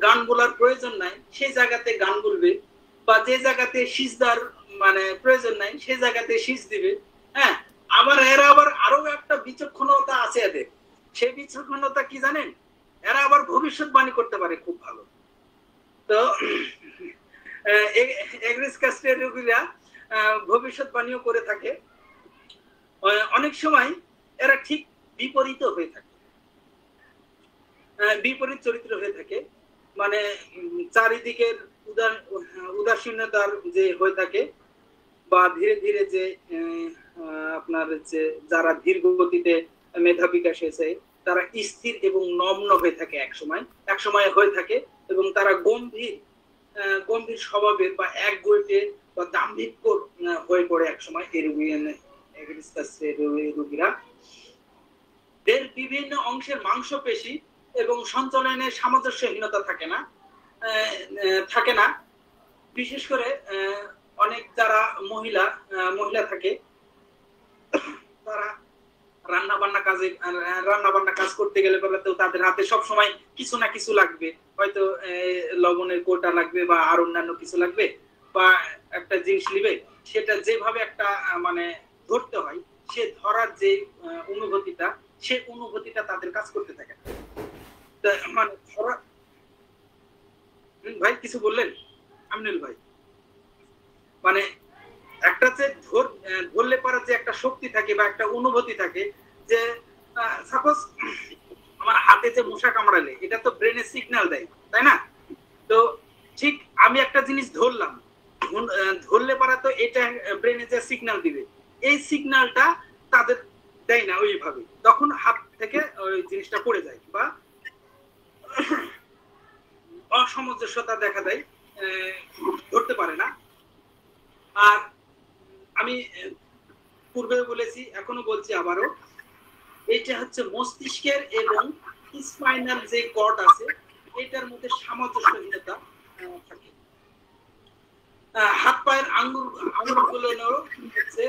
গান বলার প্রয়োজন নাই সেই জায়গাতে গান বলবে, বা যে জায়গাতে সিজদার মানে প্রয়োজন নাই সেই জায়গাতে সিজ দিবে। হ্যাঁ, আবার এরা আবার আরো একটা বিচক্ষণতা আছে এদের। সেই বিচক্ষণতা কি জানেন? এরা আবার ভবিষ্যৎবাণী করতে পারে খুব ভালো। তো এগারিস কাস্টের রোগীরা ভবিষ্যৎবাণীও করে থাকে। অনেক সময় এরা ঠিক বিপরীত হয়ে থাকে, বিপরীত চরিত্র হয়ে থাকে, মানে চারিদিকের উদাসীনতার যে হয়ে থাকে, বা ধীরে ধীরে যে আপনার যে যারা ধীর গতিতে মেধা বিকাশ হয়েছে তারা স্থির এবং নম্র হয়ে থাকে এক সময় হয়ে থাকে, এবং তারা গম্ভীর স্বভাবের বা একগুঁয়ে বা দাম্ভিক হয়ে পড়ে এক সময় এই রোগীরা। এর বিভিন্ন অংশের মাংসপেশি এবং সঞ্চালনের সামঞ্জস্যহীনতা থাকে না। বিশেষ করে অনেক যারা মহিলা থাকে তারা রান্না বান্না কাজ করতে গেলে তো তাদের হাতে সব সময় কিছু না কিছু লাগবে, হয়তো লবণের কোটা লাগবে বা আর অন্যান্য কিছু লাগবে বা একটা জিনিস নিবে, সেটা যেভাবে একটা মানে ধরতে হয় সে ধরার যে অনুভূতিটা তাদের কাজ করতে থাকে না। মানে ভাই কিছু বললেন আমিনুল ভাই? মানে একটা যে ধরলে পারার যে একটা শক্তি থাকে বা একটা অনুভূতি থাকে, যে সাপোজ আমার হাতে যে মশা কামড়ালে এটা তো ব্রেনে সিগন্যাল দেয়, তাই না? তো ঠিক আমি একটা জিনিস ধরলে পারা তো এটা ব্রেনে যে সিগন্যাল দিবে, এই সিগন্যালটা তাদের দেয় না ওইভাবে, তখন হাত থেকে ওই জিনিসটা পড়ে যায় বা অসামঞ্জস্যতা দেখা দেয়, ধরতে পারে না। আর আমি পূর্বে বলেছি, এখনো বলছি আবারও, এটা হচ্ছে মস্তিষ্কের এবং স্পাইনাল যে কর্ড আছে এটার মধ্যে সামঞ্জস্যহীনতা থাকে। হাত পায়ের আঙ্গুলগুলো হচ্ছে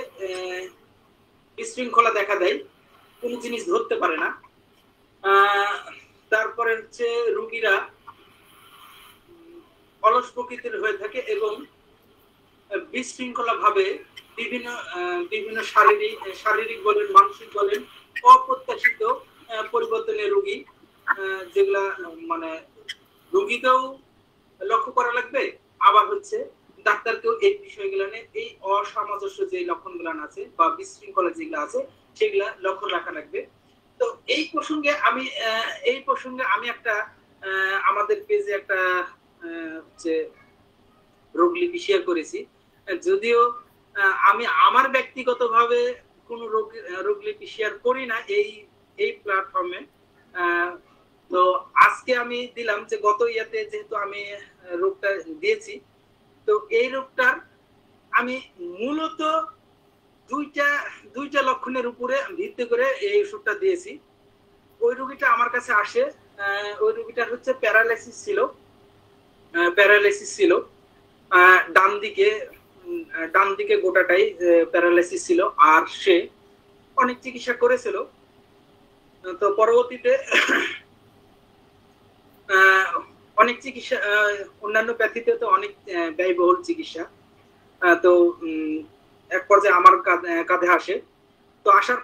বিশৃঙ্খলা দেখা দেয়, কোন জিনিস ধরতে পারে না। তারপরে হচ্ছে রোগীরা অলস প্রকৃতির হয়ে থাকে এবং বিশৃঙ্খলা ভাবে বিভিন্ন শারীরিক বলেন মানসিক বলেন অপ্রত্যাশিত পরিবর্তনের রোগী, যেগুলা মানে রোগীকেও লক্ষ্য করা লাগবে, আবার হচ্ছে ডাক্তারকেও এই বিষয়গুলো নিয়ে এই অসামঞ্জস্য যে লক্ষণগুলো আছে বা বিশৃঙ্খলা যেগুলো আছে সেগুলা লক্ষ্য রাখা লাগবে। তো এই প্রসঙ্গে আমি একটা আমাদের পেজে একটা হচ্ছে রোগলিপি শেয়ার করেছি, যদিও আমি আমার ব্যক্তিগতভাবে কোনো রোগলিপি শেয়ার করি না এই প্ল্যাটফর্মে। তো আজকে আমি দিলাম যে গত ইয়াতে যেহেতু আমি রোগটা দিয়েছি, তো এই রোগটার আমি মূলত দুইটা লক্ষণের উপরে ভিত্তি করে এই ওষুধটা দিয়েছি। ওই রোগীটা আমার কাছে আসে, ওই রোগীটার হচ্ছে প্যারালাইসিস ছিল ডান দিকে গোটাটাই প্যারালাইসিস ছিল, আর সে অনেক চিকিৎসা করেছিল। তো পরবর্তীতে অনেক চিকিৎসা অন্যান্য ব্যথিতে তো অনেক ব্যয়বহুল চিকিৎসা, তো এক পর্যায়ে আমার কাঁধে আসে। তো আসার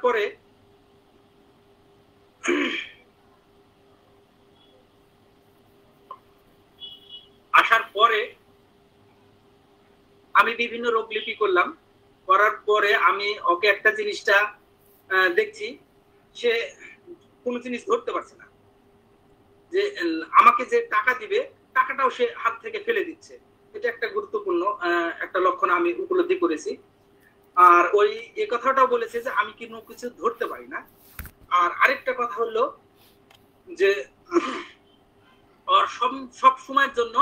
পরে আমি বিভিন্ন রোগলিপি করলাম, করার পরে আমি ওকে একটা জিনিসটা দেখছি, সে কোনো জিনিস ধরতে পারছে না, যে আমাকে যে টাকা দিবে টাকাটাও সে হাত থেকে ফেলে দিচ্ছে। এটা একটা গুরুত্বপূর্ণ একটা লক্ষণ আমি উপলব্ধি করেছি। আর ওই এই কথাটাও বলেছে যে আমি কোনো কিছু ধরতে পারি না। আর আরেকটা কথা হলো যে সব সময়ের জন্য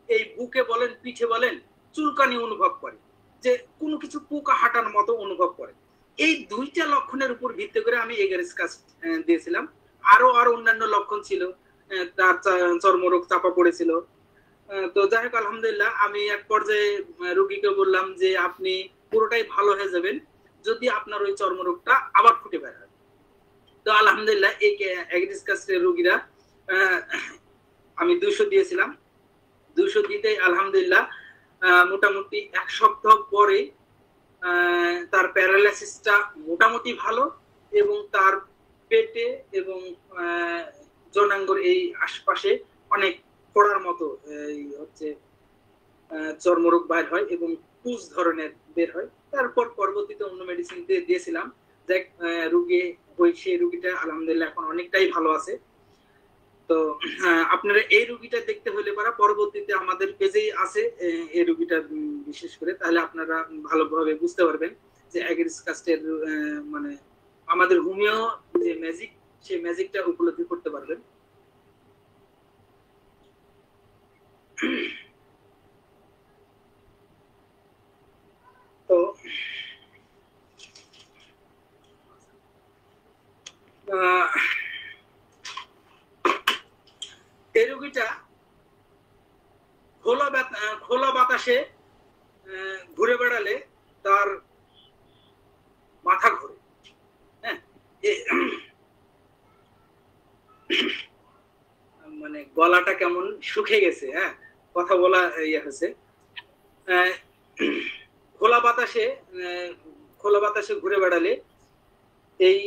এই বুকে বলেন পিঠে বলেন চুলকানি অনুভব করে, যে কোনো কিছু পোকা হাঁটার মতো অনুভব করে। এই দুইটা লক্ষণের উপর ভিত্তি করে আমি এগারেজ কাজ দিয়েছিলাম। আরো অন্যান্য লক্ষণ ছিল, তার চর্মরোগ চাপা পড়েছিল। তো যাই হোক আলহামদুলিল্লাহ আমি এক পর্যায়ে রোগীকে বললাম যে আপনি পুরোটাই ভালো হয়ে যাবেন যদি আপনার ওই চর্মরোগটা আবার ফুটে বের হয়। তো আলহামদুলিল্লাহ এই এগারেজ কাজের রোগীরা আমি 200 দিয়েছিলাম। 200 দিতে আলহামদুলিল্লাহ মোটামুটি এক সপ্তাহ পরে তার প্যারালাইসিসটা মোটামুটি ভালো, এবং তার পেটে এবং জনাঙ্গর এই আশপাশে অনেক ফোড়ার মতো হচ্ছে চর্মরোগ বাইর হয় এবং পুজ ধরনের বের হয়। তারপর পরবর্তীতে অন্য মেডিসিন দিয়েছিলাম, দেখ সেই রোগীটা আলহামদুলিল্লাহ এখন অনেকটাই ভালো আছে। তো আপনারা এই রোগীটা দেখতে হলে পরবর্তীতে আমাদের পেজেই আছে এই রোগীটা বিশেষ করে, তাহলে আপনারা ভালোভাবে বুঝতে পারবেন যে অ্যাগেরিস কাস্টের মানে আমাদের হোমিও যে ম্যাজিক, সেই ম্যাজিকটা উপলব্ধি করতে পারবেন। তো এই রোগীটা খোলা বাতাসে ঘুরে বেড়ালে তার মাথা ঘোরে। হ্যাঁ, মানে গলাটা কেমন শুকিয়ে গেছে, হ্যাঁ, কথা বলা ইয়ে হয়েছে। খোলা বাতাসে ঘুরে বেড়ালে এই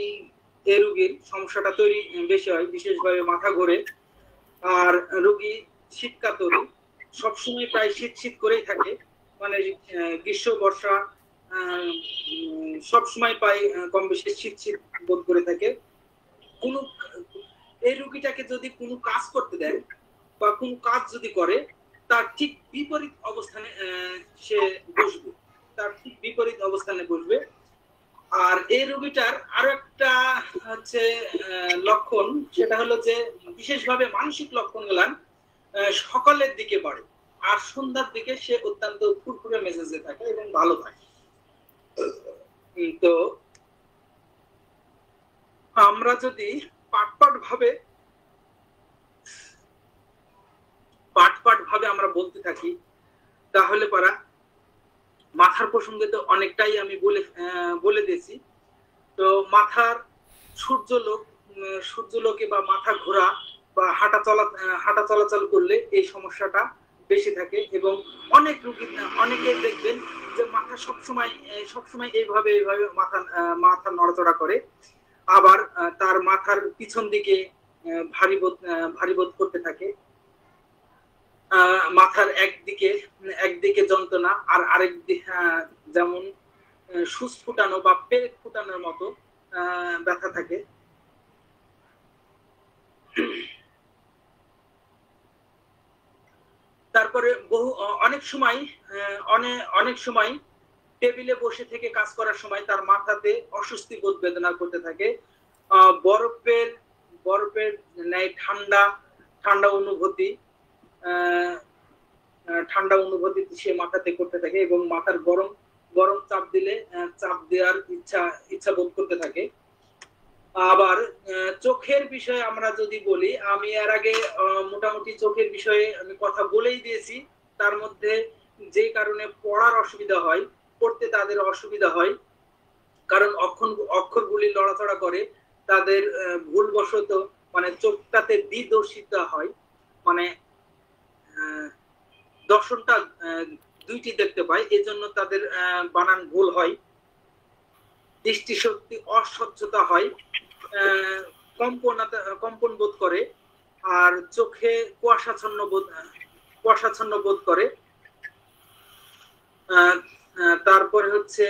রোগীর সমস্যাটা তৈরি বেশি হয়, বিশেষভাবে মাথা ঘোরে। আর রোগী শীতকাতর, সবসময় প্রায় শীত করেই থাকে, মানে গ্রীষ্ম বর্ষা সবসময় প্রায় কম বেশি শীত বোধ করে থাকে। কোনো এই রোগীটাকে যদি কোনো কাজ করতে দেয় বা কোনো কাজ যদি করে, তার ঠিক বিপরীত অবস্থানে সে বসবে, আর এই রোগীটার আরো একটা হচ্ছে লক্ষণ, সেটা হলো যে বিশেষভাবে মানসিক লক্ষণ গুলান সকালের দিকে বাড়ে, আর সন্ধ্যার দিকে সে অত্যন্ত ফুরফুরে মেজাজে থাকে এবং ভালো থাকে। তো আমরা যদি পাট ভাবে আমরা বলতে থাকি, তাহলে পারা মাথার প্রসঙ্গে তো অনেকটাই আমি বলে দিয়েছি। তো মাথার সূর্যলোকে বা মাথা ঘোরা বা হাঁটা চলাচল করলে এই সমস্যাটা বেশি থাকে, এবং অনেকে দেখবেন যে মাথা সবসময় এইভাবে মাথা নড়াচড়া করে, আবার তার মাথার পিছন দিকে ভারী বোধ করতে থাকে। মাথার একদিকে যন্ত্রণা, আর আরেক দিকে যেমন সুচ ফুটানো বা পেরেক ফুটানোর মতো ব্যথা থাকে। তারপরে অনেক সময় টেবিলে বসে থেকে কাজ করার সময় তার মাথাতে অস্বস্তি বোধ বেদনা করতে থাকে। বরফের ন্যায় ঠান্ডা অনুভূতি সে মাথাতে করতে থাকে, এবং মাথার গরম চাপ দেওয়ার ইচ্ছা বোধ করতে থাকে। আবার চোখের বিষয়ে আমরা যদি বলি, আমি এর আগে মোটামুটি চোখের বিষয়ে আমি কথা বলেই দিয়েছি। তার মধ্যে যে কারণে পড়তে তাদের অসুবিধা হয়, কারণ অক্ষরগুলি লড়াচড়া করে, তাদের ভুলবশত মানে চোখটাতে বিদর্শিতা হয়, মানে দর্শনটা দুইটি দেখতে পায়, এজন্য তাদের বানান ভুল হয়, দৃষ্টিশক্তি অস্বচ্ছতা হয়, কম্পন বোধ করে, আর চোখে কুয়াশাচ্ছন্ন বোধ করে। তারপরে হচ্ছে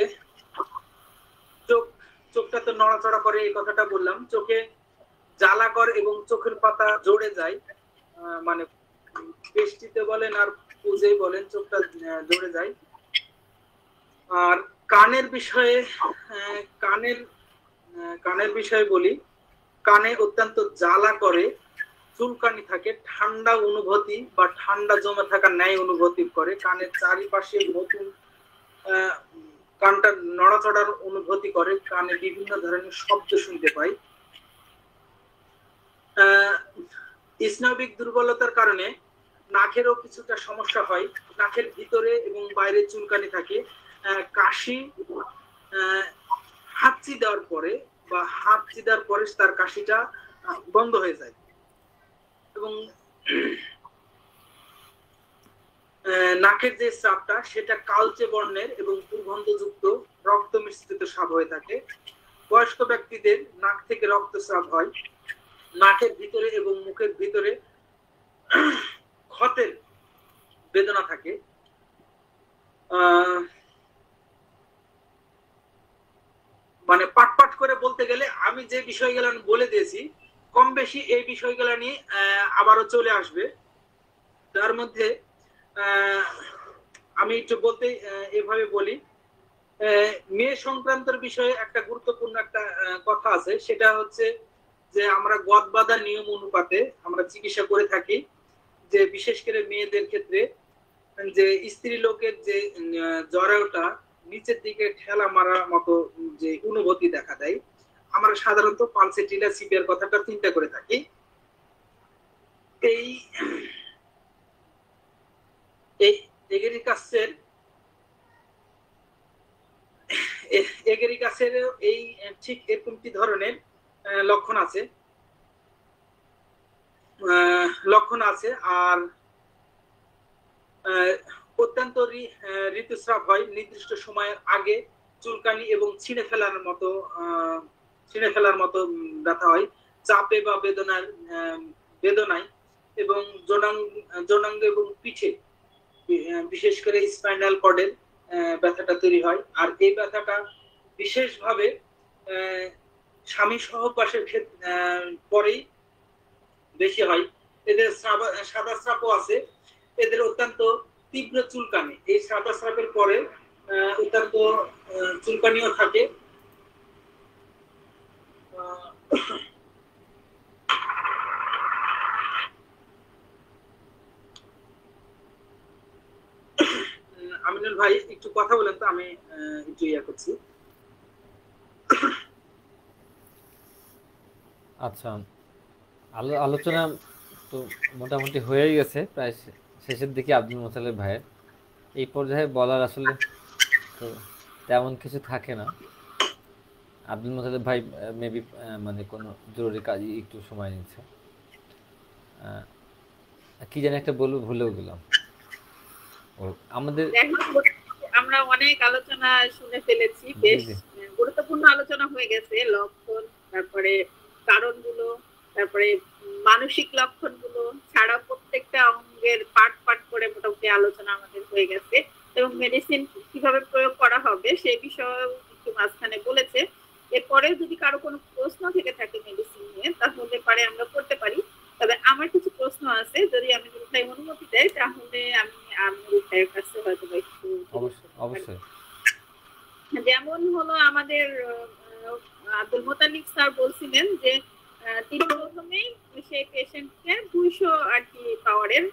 চোখটা তো নড়াচড়া করে, এই কথাটা বললাম। চোখে জ্বালা করে এবং চোখের পাতা জড়ে যায়, মানে পেস্টিতে বলেন আর পুজেই বলেন, চোখটা জড়ে যায়। আর কানের বিষয়ে বলি, কানে অত্যন্ত জ্বালা করে, চুলকানি থাকে, ঠান্ডা অনুভূতি বা ঠান্ডা জমে থাকা ন্যায় অনুভূতি করে, কানের চারিপাশে নতুন কানটা নড়াচড়ার অনুভূতি করে, কানে বিভিন্ন ধরনের শব্দ শুনতে পাই। স্নায়বিক দুর্বলতার কারণে নাকেরও কিছুটা সমস্যা হয়, নাকের ভিতরে এবং বাইরে চুলকানি থাকে, কাশি হাঁচি দেওয়ার পরে তার কাশিটা বন্ধ হয়ে যায়, এবং নাকের যে স্রাবটা সেটা কালচে বর্ণের এবং দুর্গন্ধযুক্ত রক্ত মিশ্রিত স্রাব হয়ে থাকে। বয়স্ক ব্যক্তিদের নাক থেকে রক্তস্রাব হয়, নাকের ভিতরে এবং মুখের ভিতরে ক্ষতের বেদনা থাকে। মানে পাট করে বলতে গেলে আমি যে বিষয়গুলো বলে দিয়েছি, কম বেশি এই বিষয়গুলো নিয়ে আবারও চলে আসবে। তার মধ্যে আমি একটু বলতে এভাবে বলি মেয়ে সংক্রান্তের বিষয়ে একটা গুরুত্বপূর্ণ একটা কথা আছে, সেটা হচ্ছে যে আমরা গদ বাঁধা নিয়ম অনুপাতে আমরা চিকিৎসা করে থাকি, যে বিশেষ করে মেয়েদের ক্ষেত্রে যে স্ত্রী লোকের যে জরায়ুটা নিচের দিকে ঠেলা মারার মতো যে অনুভূতি দেখা দেয়, আমরা সাধারণত পালসেটিলা সিপিআর কথাটা চিন্তা করে থাকি। এই এগেরিকাসের এই ঠিক এরকমটি ধরনের লক্ষণ আছে। আর অত্যন্ত ঋতুস্রাব হয় নির্দিষ্ট সময়ের আগে, চুলকানি এবং ছিঁড়ে ফেলার মতো ব্যথা হয়, চাপে বা বেদনায় এবং জনাঙ্গ এবং পিঠে, বিশেষ করে স্পাইনাল কর্ডের ব্যথাটা তৈরি হয়। আর এই ব্যথাটা বিশেষভাবে স্বামী সহবাসের পরেই বেশি হয়। এদের সাদা স্রাবও আছে, এদের অত্যন্ত তীব্র চুলকানি, এই সাদা স্রাবের পরে অত্যন্ত চুলকানিও থাকে। আমিনুল ভাই একটু কথা বলেন তো, আমি একটু ইয়া করছি। আচ্ছা, আলোচনা তো মোটামুটি হয়েই গেছে, প্রায় শেষের দিকে আব্দুল মোতালেব ভাইয়ের। এই পর্যায়ে বলার আসলে তো তেমন কিছু থাকে না। আব্দুল মোতালেব ভাই মেবি মানে কোনো জরুরি কাজে একটু সময় নিচ্ছে। কি জানি একটা বলবো, ভুলেও গেলাম। আমাদের আমরা অনেক আলোচনা শুনে ফেলেছি, বেশ গুরুত্বপূর্ণ আলোচনা হয়ে গেছে। লক্ষণ, তারপরে কারণগুলো, তারপরে মানসিক লক্ষণগুলো ছাড়া প্রত্যেকটা অঙ্গের পার্ট করে মোটামুটি আলোচনা আমাদের হয়ে গেছে, এবং মেডিসিন কিভাবে প্রয়োগ করা হবে সেই বিষয়ে একটু মাঝখানে বলেছে। এরপরে যদি কারো কোনো প্রশ্ন থেকে থাকে মেডিসিন নিয়ে, তাহলে পারে আমরা করতে পারি। তবে আমার কিছু প্রশ্ন আছে, যদি আমি ভাই অনুমতি দেয় তাহলে আমি আমিনুল ভাইয়ের কাছে হয়তো একটু অবশ্যই। যেমন হলো আমাদের আব্দুল মোতালিব স্যার বলছিলেন যে তিনি প্রথমেই সেই পেশেন্টকে 200 আর কি পাওয়ারের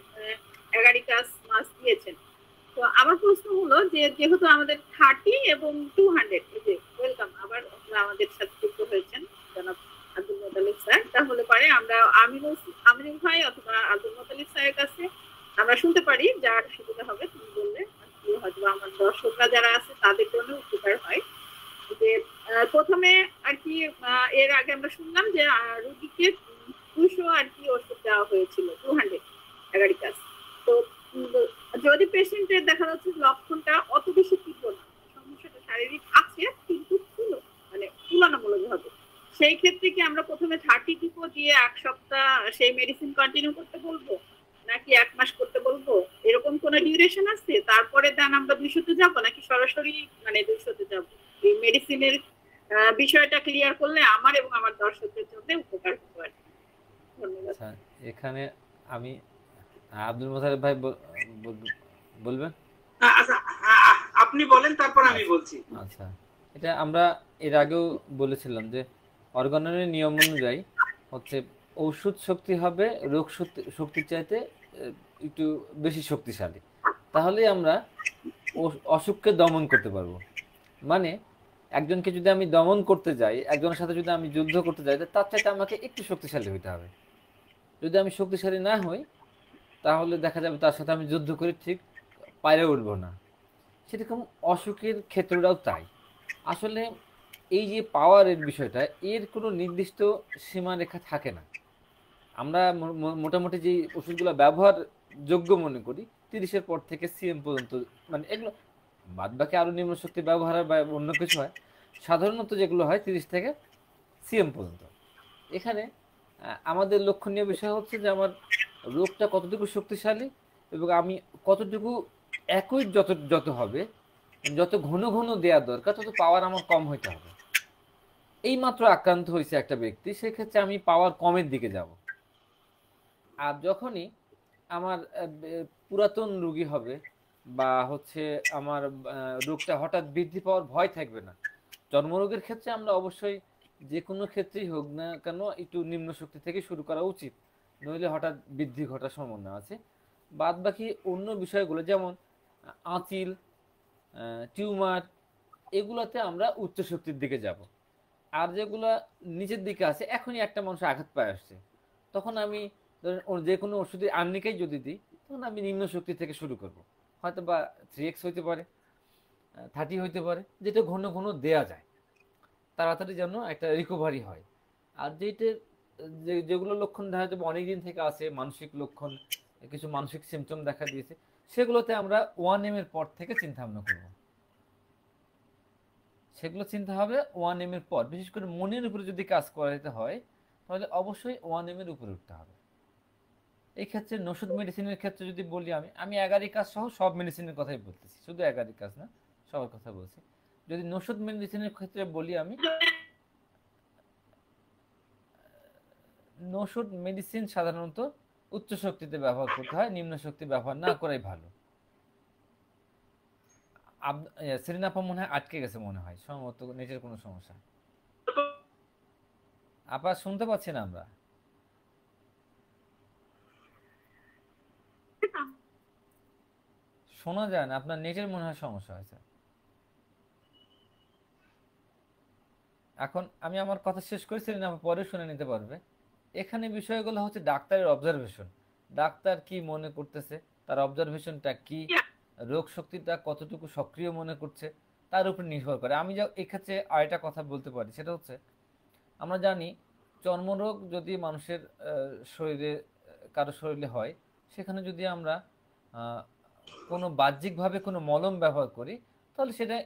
অ্যাগারিকাস মাছ দিয়েছেন। তো আমার প্রশ্ন হলো যে যেহেতু আমাদের 30 এবং 200, এই যে ওয়েলকাম আবার আমাদের সাথে যুক্ত হয়েছেন জনাব আব্দুল মোতালিব স্যার, তাহলে পারে আমরা আমিনুল ভাই অথবা আব্দুল মোতালিব স্যারের কাছে আমরা শুনতে পারি, যার সুবিধা হবে তুমি বললে হয়তো আমার দর্শকরা যারা আছে তাদের জন্য উপকার হয়। যে প্রথমে আর কি এর আগে আমরা শুনলাম যে রোগীকে 200 আর কি ওষুধ দেওয়া হয়েছিল, 200 অ্যাগারিকাস। তো যদি পেশেন্টের দেখা যাচ্ছে লক্ষণটা অত বেশি তীব্র না, সমস্যাটা শারীরিক আছে কিন্তু মানে তুলনামূলক ভাবে, সেই ক্ষেত্রে কি আমরা প্রথমে 30 কিপো দিয়ে 1 সপ্তাহ সেই মেডিসিন কন্টিনিউ করতে বলবো, নাকি 1 মাস করতে বলবো? এরকম কোনো ডিউরেশন আছে? তারপরে দেন আমরা 200-তে যাবো, নাকি সরাসরি মানে 200-তে যাবো? এই মেডিসিনের বিষয়টা ক্লিয়ার করলে আমার এবং আমার দর্শকদের জন্য উপকার হবে। ধন্যবাদ। এখানে আমি আব্দুল মোতালেব ভাই বলবেন। আচ্ছা, আপনি বলেন, তারপর আমি বলছি। আচ্ছা, এটা আমরা এর আগেও বলেছিলাম যে অর্গানের নিয়ম অনুযায়ী হচ্ছে ঔষধ শক্তি হবে রোগ শক্তির চাইতে একটু বেশি শক্তিশালী, তাহলেই আমরা অসুখকে দমন করতে পারবো। মানে একজনকে যদি আমি দমন করতে যাই, একজনের সাথে যদি আমি যুদ্ধ করতে যাই, তার চাইতে আমাকে একটু শক্তিশালী হইতে হবে। যদি আমি শক্তিশালী না হই, তাহলে দেখা যাবে তার সাথে আমি যুদ্ধ করে ঠিক পাইরে উঠবো না। সেরকম অসুখের ক্ষেত্রটাও তাই। আসলে এই যে পাওয়ারের বিষয়টা, এর কোনো নির্দিষ্ট সীমারেখা থাকে না। আমরা মোটামুটি যে ওষুধগুলো ব্যবহার যোগ্য মনে করি 30-এর পর থেকে সিএম পর্যন্ত, মানে এগুলো বাদ বাকি আরো নিম্ন শক্তি ব্যবহার বা অন্য কিছু হয়, সাধারণত যেগুলো হয় 30 থেকে সিএম পর্যন্ত। এখানে আমাদের লক্ষণীয় বিষয় হচ্ছে যে আমার রোগটা কতটুকু শক্তিশালী এবং আমি কতটুকু একই যত হবে, যত ঘন ঘন দেওয়া দরকার তত পাওয়ার আমার কম হইতে হবে। এই মাত্র আক্রান্ত হয়েছে একটা ব্যক্তি, সেক্ষেত্রে আমি পাওয়ার কমের দিকে যাব। আর যখনই আমার পুরাতন রোগী হবে, বা হচ্ছে আমার রোগটা হঠাৎ বৃদ্ধি পাওয়ার ভয় থাকবে না। চর্মরোগের ক্ষেত্রে আমরা অবশ্যই যে কোনো ক্ষেত্রেই হোক না কেন একটু নিম্ন শক্তি থেকে শুরু করা উচিত, নইলে হঠাৎ বৃদ্ধি ঘটার সম্ভাবনা আছে। বাদ বাকি অন্য বিষয়গুলো যেমন আঁচিল, টিউমার, এগুলোতে আমরা উচ্চ শক্তির দিকে যাব। আর যেগুলো নিচের দিকে আছে, এখনই একটা মানুষ আঘাত পায় আসছে, তখন আমি ধরেন যে কোনো ওষুধের আর্নিকাই যদি দিই, তখন আমি নিম্ন শক্তি থেকে শুরু করব। হয়তো বা 3x হইতে পারে, 30 হইতে পারে, যেটা ঘন ঘন দেয়া যায়, তাড়াতাড়ি যেন একটা রিকভারি হয়। আর যেগুলো লক্ষণ দেখা যাবে অনেকদিন থেকে আছে, মানসিক লক্ষণ, কিছু মানসিক সিমটম দেখা দিয়েছে, সেগুলোতে আমরা 1M এর পর থেকে চিন্তা ভাবনা করবো। সেগুলো চিন্তা হবে 1M এর পর। বিশেষ করে মনের উপরে যদি কাজ করাতে হয়, তাহলে অবশ্যই 1M এর উপরে উঠতে হবে। এই ক্ষেত্রে ওষুধ মেডিসিনের ক্ষেত্রে যদি বলি, আমি আমি অ্যাগারিকাস সহ সব মেডিসিনের কথাই বলতেছি, শুধু অ্যাগারিকাস না, সবার কথা বলছি। যদি ওষুধ মেডিসিনের ক্ষেত্রে বলি, আমি ওষুধ মেডিসিন সাধারণত উচ্চ শক্তিতে ব্যবহার করতে হয়, নিম্ন শক্তি ব্যবহার না করাই ভালো। সেলিনা আপা মনে হয় আটকে গেছে, মনে হয় সম্ভবত নেটের কোনো সমস্যা। আপা শুনতে পাচ্ছি না আমরা, শোনা যায় না, আপনার নেটের মনে হয় সমস্যা হয়েছে। এখন আমি আমার কথা শেষ করেছি, না পরে শুনে নিতে পারবে। এখানে বিষয়গুলো হচ্ছে ডাক্তারের অবজারভেশন, ডাক্তার কি মনে করতেছে, তার অবজারভেশনটা কি, রোগ শক্তিটা কতটুকু সক্রিয় মনে করছে, তার উপর নির্ভর করে। আমি যা এক্ষেত্রে আরেকটা কথা বলতে পারি, সেটা হচ্ছে আমরা জানি চর্মরোগ যদি মানুষের শরীরে, কারো শরীরে হয়, সেখানে যদি আমরা কোনো বাহ্যিকভাবে কোনো মলম ব্যবহার করি, তাহলে সেটা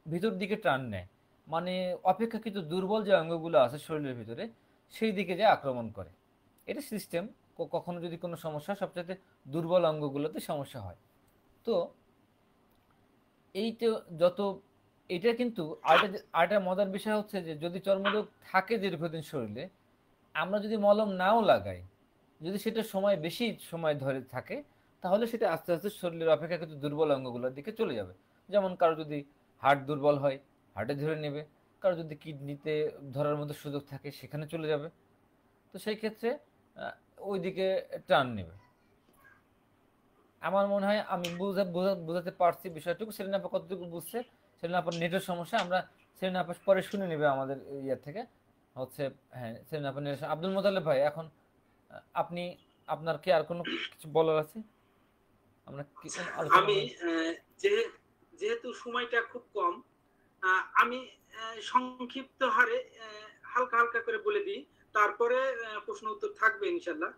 ভিতর দিকে টান নেয়, মানে অপেক্ষাকৃত দুর্বল যে অঙ্গগুলো আছে শরীরের ভিতরে, সেই দিকে যে আক্রমণ করে। এটা সিস্টেম। কখনো যদি কোনো সমস্যা, সবচেয়ে দুর্বল অঙ্গগুলোতে সমস্যা হয়। তো এইটা যত, এটা কিন্তু আরেকটা মজার বিষয় হচ্ছে যে যদি চর্মরোগ থাকে দীর্ঘদিন শরীরে, আমরা যদি মলম নাও লাগাই, যদি সেটা সময় বেশি সময় ধরে থাকে, তাহলে সেটা আস্তে আস্তে শরীরের অপেক্ষাকৃত দুর্বল অঙ্গগুলোর দিকে চলে যাবে। যেমন কারো যদি হার্ট দুর্বল হয়, হার্টে ধরে নেবে, কারো যদি কিডনিতে ধরার মতো সুযোগ থাকে, সেখানে চলে যাবে। তো সেই ক্ষেত্রে আহ, ওই দিকে টান নেবে। আমার মনে হয় আমি বোঝাতে পারছি বিষয়টুকু। সেলিনা আপা কতটুকু বুঝছে? সেলিনা আপার নেটের সমস্যা, আমরা সেলিনা আপা পরে শুনে নেবে আমাদের ইয়ার থেকে হচ্ছে। হ্যাঁ, সেলিনা আপা নেটের আব্দুল মোতালেব ভাই, এখন আপনি, আপনার কি আর কোনো কিছু বলার আছে? আমরা কি আচ্ছা, আলোচনা আমি যেহেতু সময়টা খুব কম, আমি সংক্ষিপ্ত হারে হালকা হালকা করে বলে দিই, তারপরে প্রশ্ন উত্তর থাকবে ইনশাল্লাহ।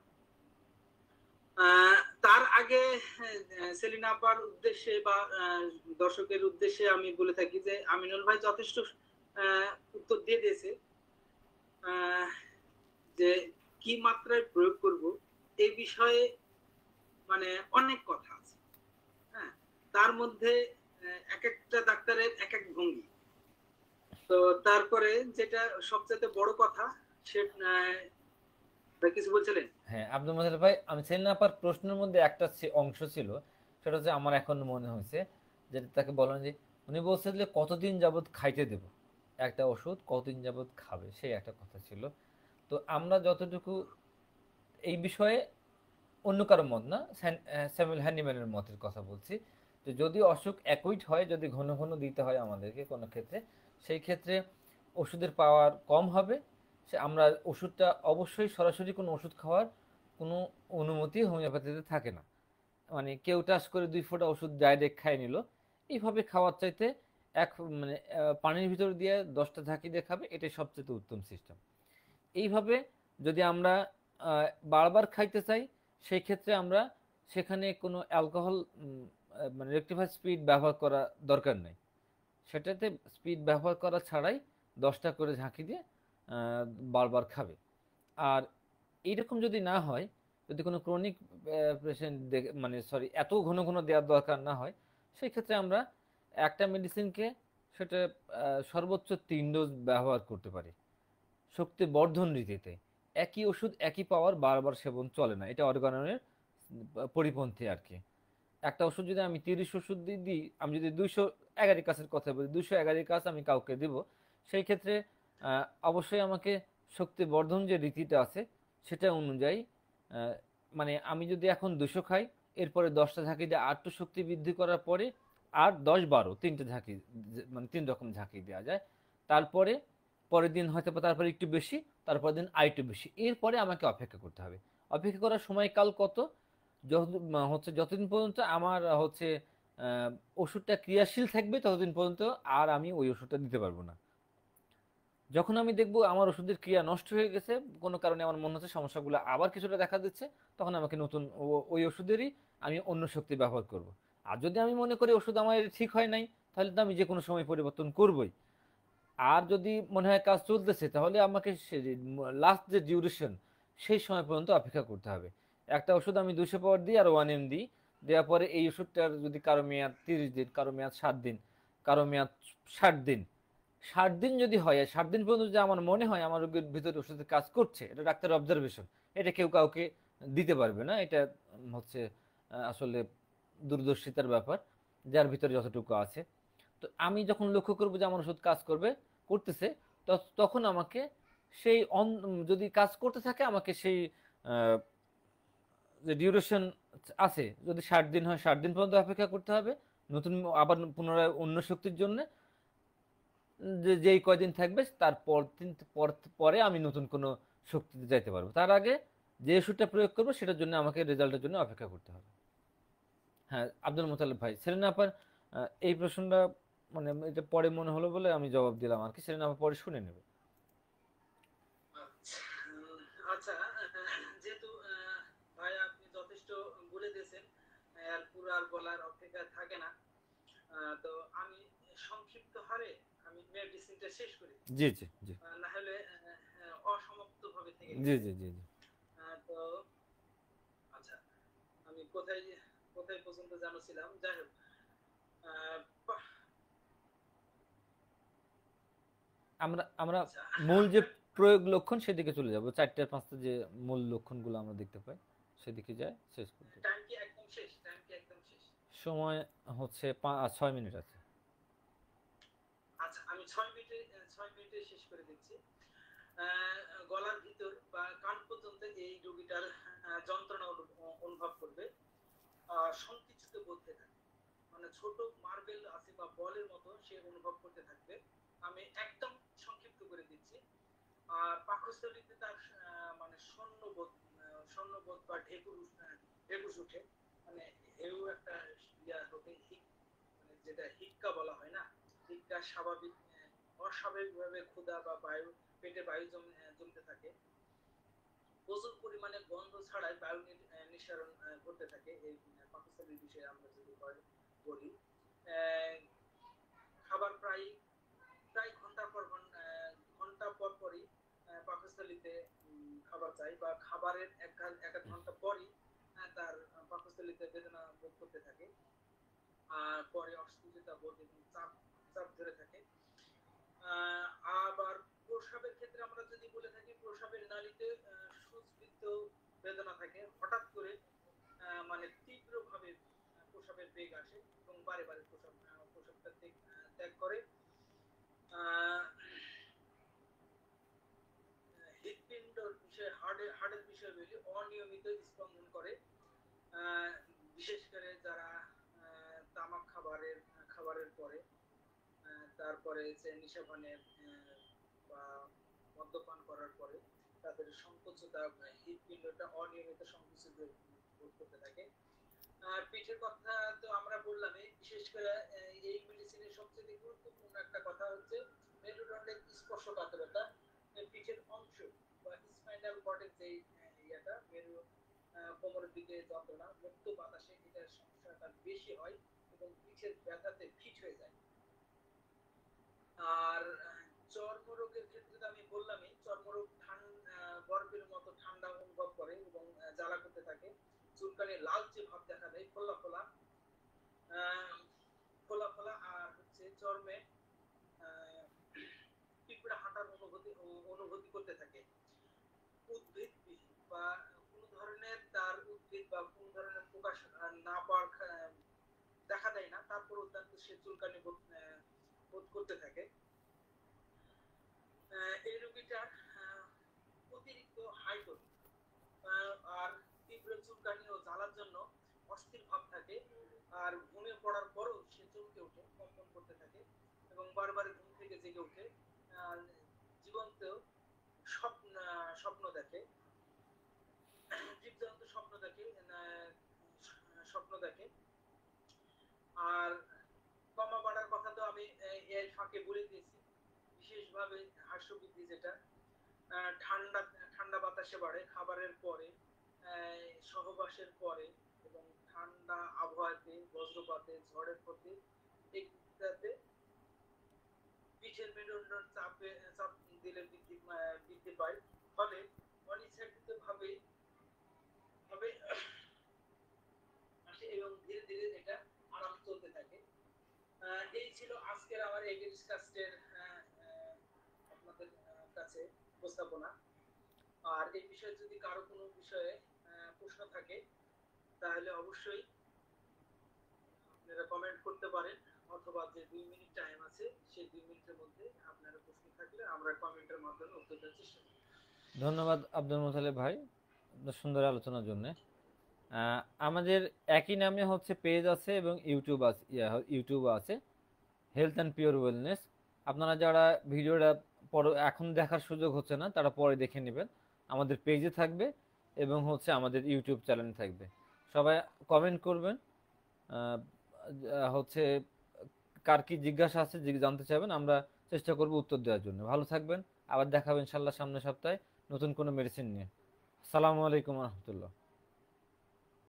তার আগে সেলিনা আপার উদ্দেশ্যে বা দর্শকের উদ্দেশ্যে আমি বলে থাকি যে আমিনুল ভাই যথেষ্ট উত্তর দিয়ে দিয়েছে। যে কি মাত্রায় প্রয়োগ করব এই বিষয়ে মানে অনেক কথা আছে। হ্যাঁ, তার মধ্যে এক একটা ডাক্তারের এক এক ভঙ্গি। তো তারপরে যেটা সবচেয়ে বড় কথা, সে কিছু বলছিলেন। হ্যাঁ, আব্দুল মোতালেব ভাই, আমি সেলিনা আপার প্রশ্নের মধ্যে একটা অংশ ছিল, সেটা হচ্ছে আমার এখন মনে হয়েছে, যে তাকে বলেন যে উনি বলছেন যে কতদিন যাবত খাইতে দেব একটা ওষুধ, কতদিন যাবত খাবে, সেই একটা কথা ছিল। তো আমরা যতটুকু এই বিষয়ে অন্য কারো মত না, স্যামুয়েল হ্যানিম্যানের মতের কথা বলছি, যে যদি অসুখ একই হয়, যদি ঘন ঘন দিতে হয় আমাদেরকে কোনো ক্ষেত্রে, সেই ক্ষেত্রে ওষুধের পাওয়ার কম হবে। আমরা ওষুধটা অবশ্যই সরাসরি কোনো ওষুধ খাওয়ার কোনো অনুমতি হোমিওপ্যাথিতে থাকে না। মানে কেউ টাচ করে 2 ফোঁটা ওষুধ ডাইরেক্ট খাই নিল, এইভাবে খাওয়ার চাইতে এক মানে পানির ভিতর দিয়ে 10টা ঝাঁকি দিয়ে খাবে, এটাই সবচেয়ে উত্তম সিস্টেম। এইভাবে যদি আমরা বারবার খাইতে চাই, সেই ক্ষেত্রে আমরা সেখানে কোনো অ্যালকোহল মানে রেক্টিফায়ার স্পিড ব্যবহার করা দরকার নেই। সেটাতে স্পিড ব্যবহার করা ছাড়াই 10টা করে ঝাঁকি দিয়ে বারবার খাবে। আর এইরকম যদি না হয়, যদি কোনো ক্রনিক পেশেন্ট মানে সরি এত ঘন ঘন দেওয়ার দরকার না হয়, সেই ক্ষেত্রে আমরা একটা মেডিসিনকে সেটা সর্বোচ্চ 3 ডোজ ব্যবহার করতে পারি শক্তি বর্ধন রীতিতে। একই ওষুধ একই পাওয়ার বারবার সেবন চলে না, এটা অর্গাননের পরিপন্থী আর কি। একটা ওষুধ যদি আমি 30 ওষুধ দিই, আমি যদি 200 এগারিকাসের কথা বলি, 200 এগারিকাস আমি কাউকে দিব, সেই ক্ষেত্রে অবশ্যই আমাকে শক্তি বর্ধন যে রীতিটা আছে সেটা অনুযায়ী মানে আমি যদি এখন 200 খাই, এরপরে 10টা ঝাঁকি দিয়ে আরেকটু শক্তি বৃদ্ধি করার পরে আর 10 12 তিনটে ঝাঁকি, মানে 3 রকম ঝাঁকি দেওয়া যায়। তারপরে পরের দিন হয়তো বা তারপরে একটু বেশি, তারপরের দিন আরেকটু বেশি, এরপরে আমাকে অপেক্ষা করতে হবে। অপেক্ষা করার সময়কাল কত? যতদিন পর্যন্ত আমার আহ, ওষুধটা ক্রিয়াশীল থাকবে ততদিন পর্যন্ত আর আমি ওই ওষুধটা দিতে পারবো না। যখন আমি দেখবো আমার ওষুধের ক্রিয়া নষ্ট হয়ে গেছে, কোনো কারণে আমার মনে হচ্ছে সমস্যাগুলো আবার কিছুটা দেখা দিচ্ছে, তখন আমাকে নতুন ওই ওষুধেরই আমি অন্য শক্তি ব্যবহার করব। আর যদি আমি মনে করি ওষুধ আমার ঠিক হয় নাই, তাহলে তো আমি যে কোনো সময় পরিবর্তন করবই। আর যদি মনে হয় কাজ চলতেছে, তাহলে আমাকে লাস্ট যে ডিউরেশন সেই সময় পর্যন্ত অপেক্ষা করতে হবে। একটা ওষুধ আমি 200 পাওয়ার দিই আর 1 এম দিই, দেওয়ার পরে এই ওষুধটার যদি কারো মেয়াদ 30 দিন, কারো মেয়াদ 7 দিন, কারো মেয়াদ 60 দিন, 60 দিন যদি হয়, আর 60 দিন পর্যন্ত যদি আমার মনে হয় আমার রোগীর ভিতরে ওষুধের কাজ করছে, এটা ডাক্তার অবজারভেশন, এটা কেউ কাউকে দিতে পারবে না। এটা আসলে দূরদর্শিতার ব্যাপার, যার ভিতরে যতটুকু আছে। তো আমি যখন লক্ষ্য করবো যে আমার ওষুধ কাজ করতেছে, তখন আমাকে যদি কাজ করতে থাকে, আমাকে সেই আহ, যে ডিউরেশন আছে, যদি 60 দিন হয় 60 দিন পর্যন্ত অপেক্ষা করতে হবে, নতুন আবার পুনরায় অন্য শক্তির জন্য যেই কয়দিন থাকবে তারপর পরে আমি নতুন কোনো শক্তিতে যাইতে পারবো। তার আগে যে ওষুধটা প্রয়োগ করবো সেটার জন্য আমাকে রেজাল্টের জন্য অপেক্ষা করতে হবে। হ্যাঁ, আব্দুল মোতালেব ভাই, সেলিনা আপার এই প্রশ্নটা মানে এটা পরে মনে হলো বলে আমি জবাব দিলাম আর কি, সেলিনা আপা পরে শুনে নেবে। আচ্ছা, যেহেতু ভাই আপনি যথেষ্ট বলে দিয়েছেন, আর পুরো আর বলার অপেক্ষা থাকে না, তো আমি সংক্ষিপ্ত হারে আমি মেডিসিনটা শেষ করি, জি জি জি না হলে অসমাপ্ত ভাবে থেকে জি গেছে। জি জি জি তো আচ্ছা, আমি কোথায় কোথায় পর্যন্ত জানাছিলাম, যাই হোক, আহ, আমরা আমরা আচ্ছা, মূল যে প্রয়োগ লক্ষণ সেদিকে চলে যাব, 4-5টা যে মূল লক্ষণগুলো আমরা দেখতে পাই সেদিকে যায়, শেষ করতে। টাইম কি একদম শেষ? টাইম কি একদম শেষ? সময় 6 মিনিট আছে। আচ্ছা, আমি 6 মিনিটে শেষ করে দিচ্ছি। আহ, গলার ভিতর বা কান পর্যন্ত এই রোগীটার যন্ত্রণা অনুভব করবে, সংকুচিত বোধ থাকে, মানে ছোট মার্বেল আছে বা বলের মতো সে অনুভব করতে থাকবে। আমি একদম সংক্ষিপ্ত করে দিচ্ছি। আর পাকস্থলীতে তার মানে শূন্যবোধ বা ঢেকুস উঠে, মানে হেউ একটা ইয়া হতে মানে যেটা হিক্কা বলা হয় না, হিক্কা স্বাভাবিক অস্বাভাবিকভাবে ক্ষুধা বা পেটে বায়ু জমতে থাকে, প্রচুর পরিমাণে গন্ধ ছাড়াই বায়ু নিঃসরণ করতে থাকে। এই পাকস্থলীর বিষয়ে আমরা যদি বলি, খাবার প্রায় প্রায় ঘন্টা পর পরই পাকস্থলীতে খাবার চাই, বা খাবারের এক ঘন্টা পরই তার পাকস্থলীতে বেদনা বোধ করতে থাকে, আর পরে অস্থিরতা বোধ এবং চাপ চাপ ধরে থাকে। আবার প্রস্রাবের ক্ষেত্রে আমরা যদি বলে থাকি, প্রস্রাবের নালীতে সুস্পৃষ্ট বেদনা থাকে, হঠাৎ করে মানে তীব্রভাবে প্রস্রাবের বেগ আসে এবং বারে বারে প্রস্রাবটা ত্যাগ করে। হৃৎপিণ্ডর বিষয়ে হার্টের বিষয় বলি, অনিয়মিত স্পন্দন করে, বিশেষ করে যারা তামাক খাবারের পরে, তারপরে নেশাপানের বা মদ্যপান করার পরে তাদের সংকুচিত হৃৎপিণ্ডটা অনিয়মিত সংকুচিত বোধ করতে থাকে। পিঠের কথা তো আমরা বললামই, বিশেষ করে এই মেডিসিনের সবচেয়ে গুরুত্বপূর্ণ একটা কথা হচ্ছে মেরুদণ্ডের স্পর্শকাতরতা। পিঠের অংশ বা স্পাইনাল কর্ডের যে ইয়েটা, কোমরের দিকে যন্ত্রণা, মুক্ত বাতাসে এটার সমস্যাটা বেশি হয় এবং পিঠের ব্যথাতে ফিট হয়ে যায়। আর চর্মরোগের ক্ষেত্রে তো আমি বললামই, চর্মরোগ বরফের মতো ঠান্ডা অনুভব করে এবং জ্বালা করতে থাকে, চুলকানি লালচে ভাব দেখা দেয়, ফোলা ফোলা আর চর্মে পিঁপড়া হাঁটার অনুভূতি করতে থাকে। উদ্ভিদ বা কোন ধরনের তার উদ্ভিদ বা কোন ধরনের প্রকাশ না পাওয়ার অত্যন্ত সে চুলকানি বোধ করতে থাকে। এই রোগীটার অতিরিক্ত হাইড্রোল আর তীব্র চুলকানি ও জ্বালার জন্য অস্থির ভাব থাকে, আর ঘুমিয়ে পড়ার পরও সে চমকে ওঠে, কম্পন করতে থাকে এবং বারবার ঘুম থেকে জেগে ওঠে, জীবন্ত স্বপ্ন দেখে, জীবজন্ত স্বপ্ন দেখে। আর কমা বাড়ার কথা তো আমি এর ফাঁকে বলে দিয়েছি, বিশেষভাবে হাস্যবৃদ্ধি যেটা ঠান্ডা ঠান্ডা বাতাসে বাড়ে, খাবারের পরে, সহবাসের পরে এবং ঠান্ডা আবহাওয়াতে, বজ্রপাতে, ঝড়ের পথে ইত্যাদি পিঠের মেরুদণ্ড চাপ দিলে বৃদ্ধি পায়, ফলে অনিচ্ছাকৃত ভাবে আসে এবং ধীরে ধীরে এটা আরাম চলতে থাকে। এই ছিল আজকের আমার এগ্রিস কাস্টের আপনাদের কাছে উপস্থাপনা। আর এই বিষয়ে যদি কারো কোনো বিষয়ে প্রশ্ন থাকে তাহলে অবশ্যই আপনারা কমেন্ট করতে পারেন, অথবা যে 2 মিনিট টাইম আছে সেই 2 মিনিটের মধ্যে আপনারা প্রশ্ন থাকলে আমরা কমেন্টের মাধ্যমে উত্তর দেওয়ার চেষ্টা করব। ধন্যবাদ আব্দুল মোতালেব ভাই আপনার সুন্দর আলোচনার জন্য। আমাদের একই নামে হচ্ছে পেজ আছে এবং ইউটিউব আছে, হেলথ অ্যান্ড পিওর ওয়েলনেস। আপনারা যারা ভিডিওটা এখন দেখার সুযোগ হচ্ছে না তারা পরে দেখে নেবেন, আমাদের পেজে থাকবে এবং হচ্ছে আমাদের ইউটিউব চ্যানেলে থাকবে। সবাই কমেন্ট করবেন, হচ্ছে কার কি জিজ্ঞাসা আছে জানতে চাইবেন, আমরা চেষ্টা করব উত্তর দেওয়ার জন্য। ভালো থাকবেন, আবার দেখাবেন ইনশাল্লাহ সামনের সপ্তাহে নতুন কোনো মেডিসিন নিয়ে। আসসালামু আলাইকুম রহমতুল্লাহ।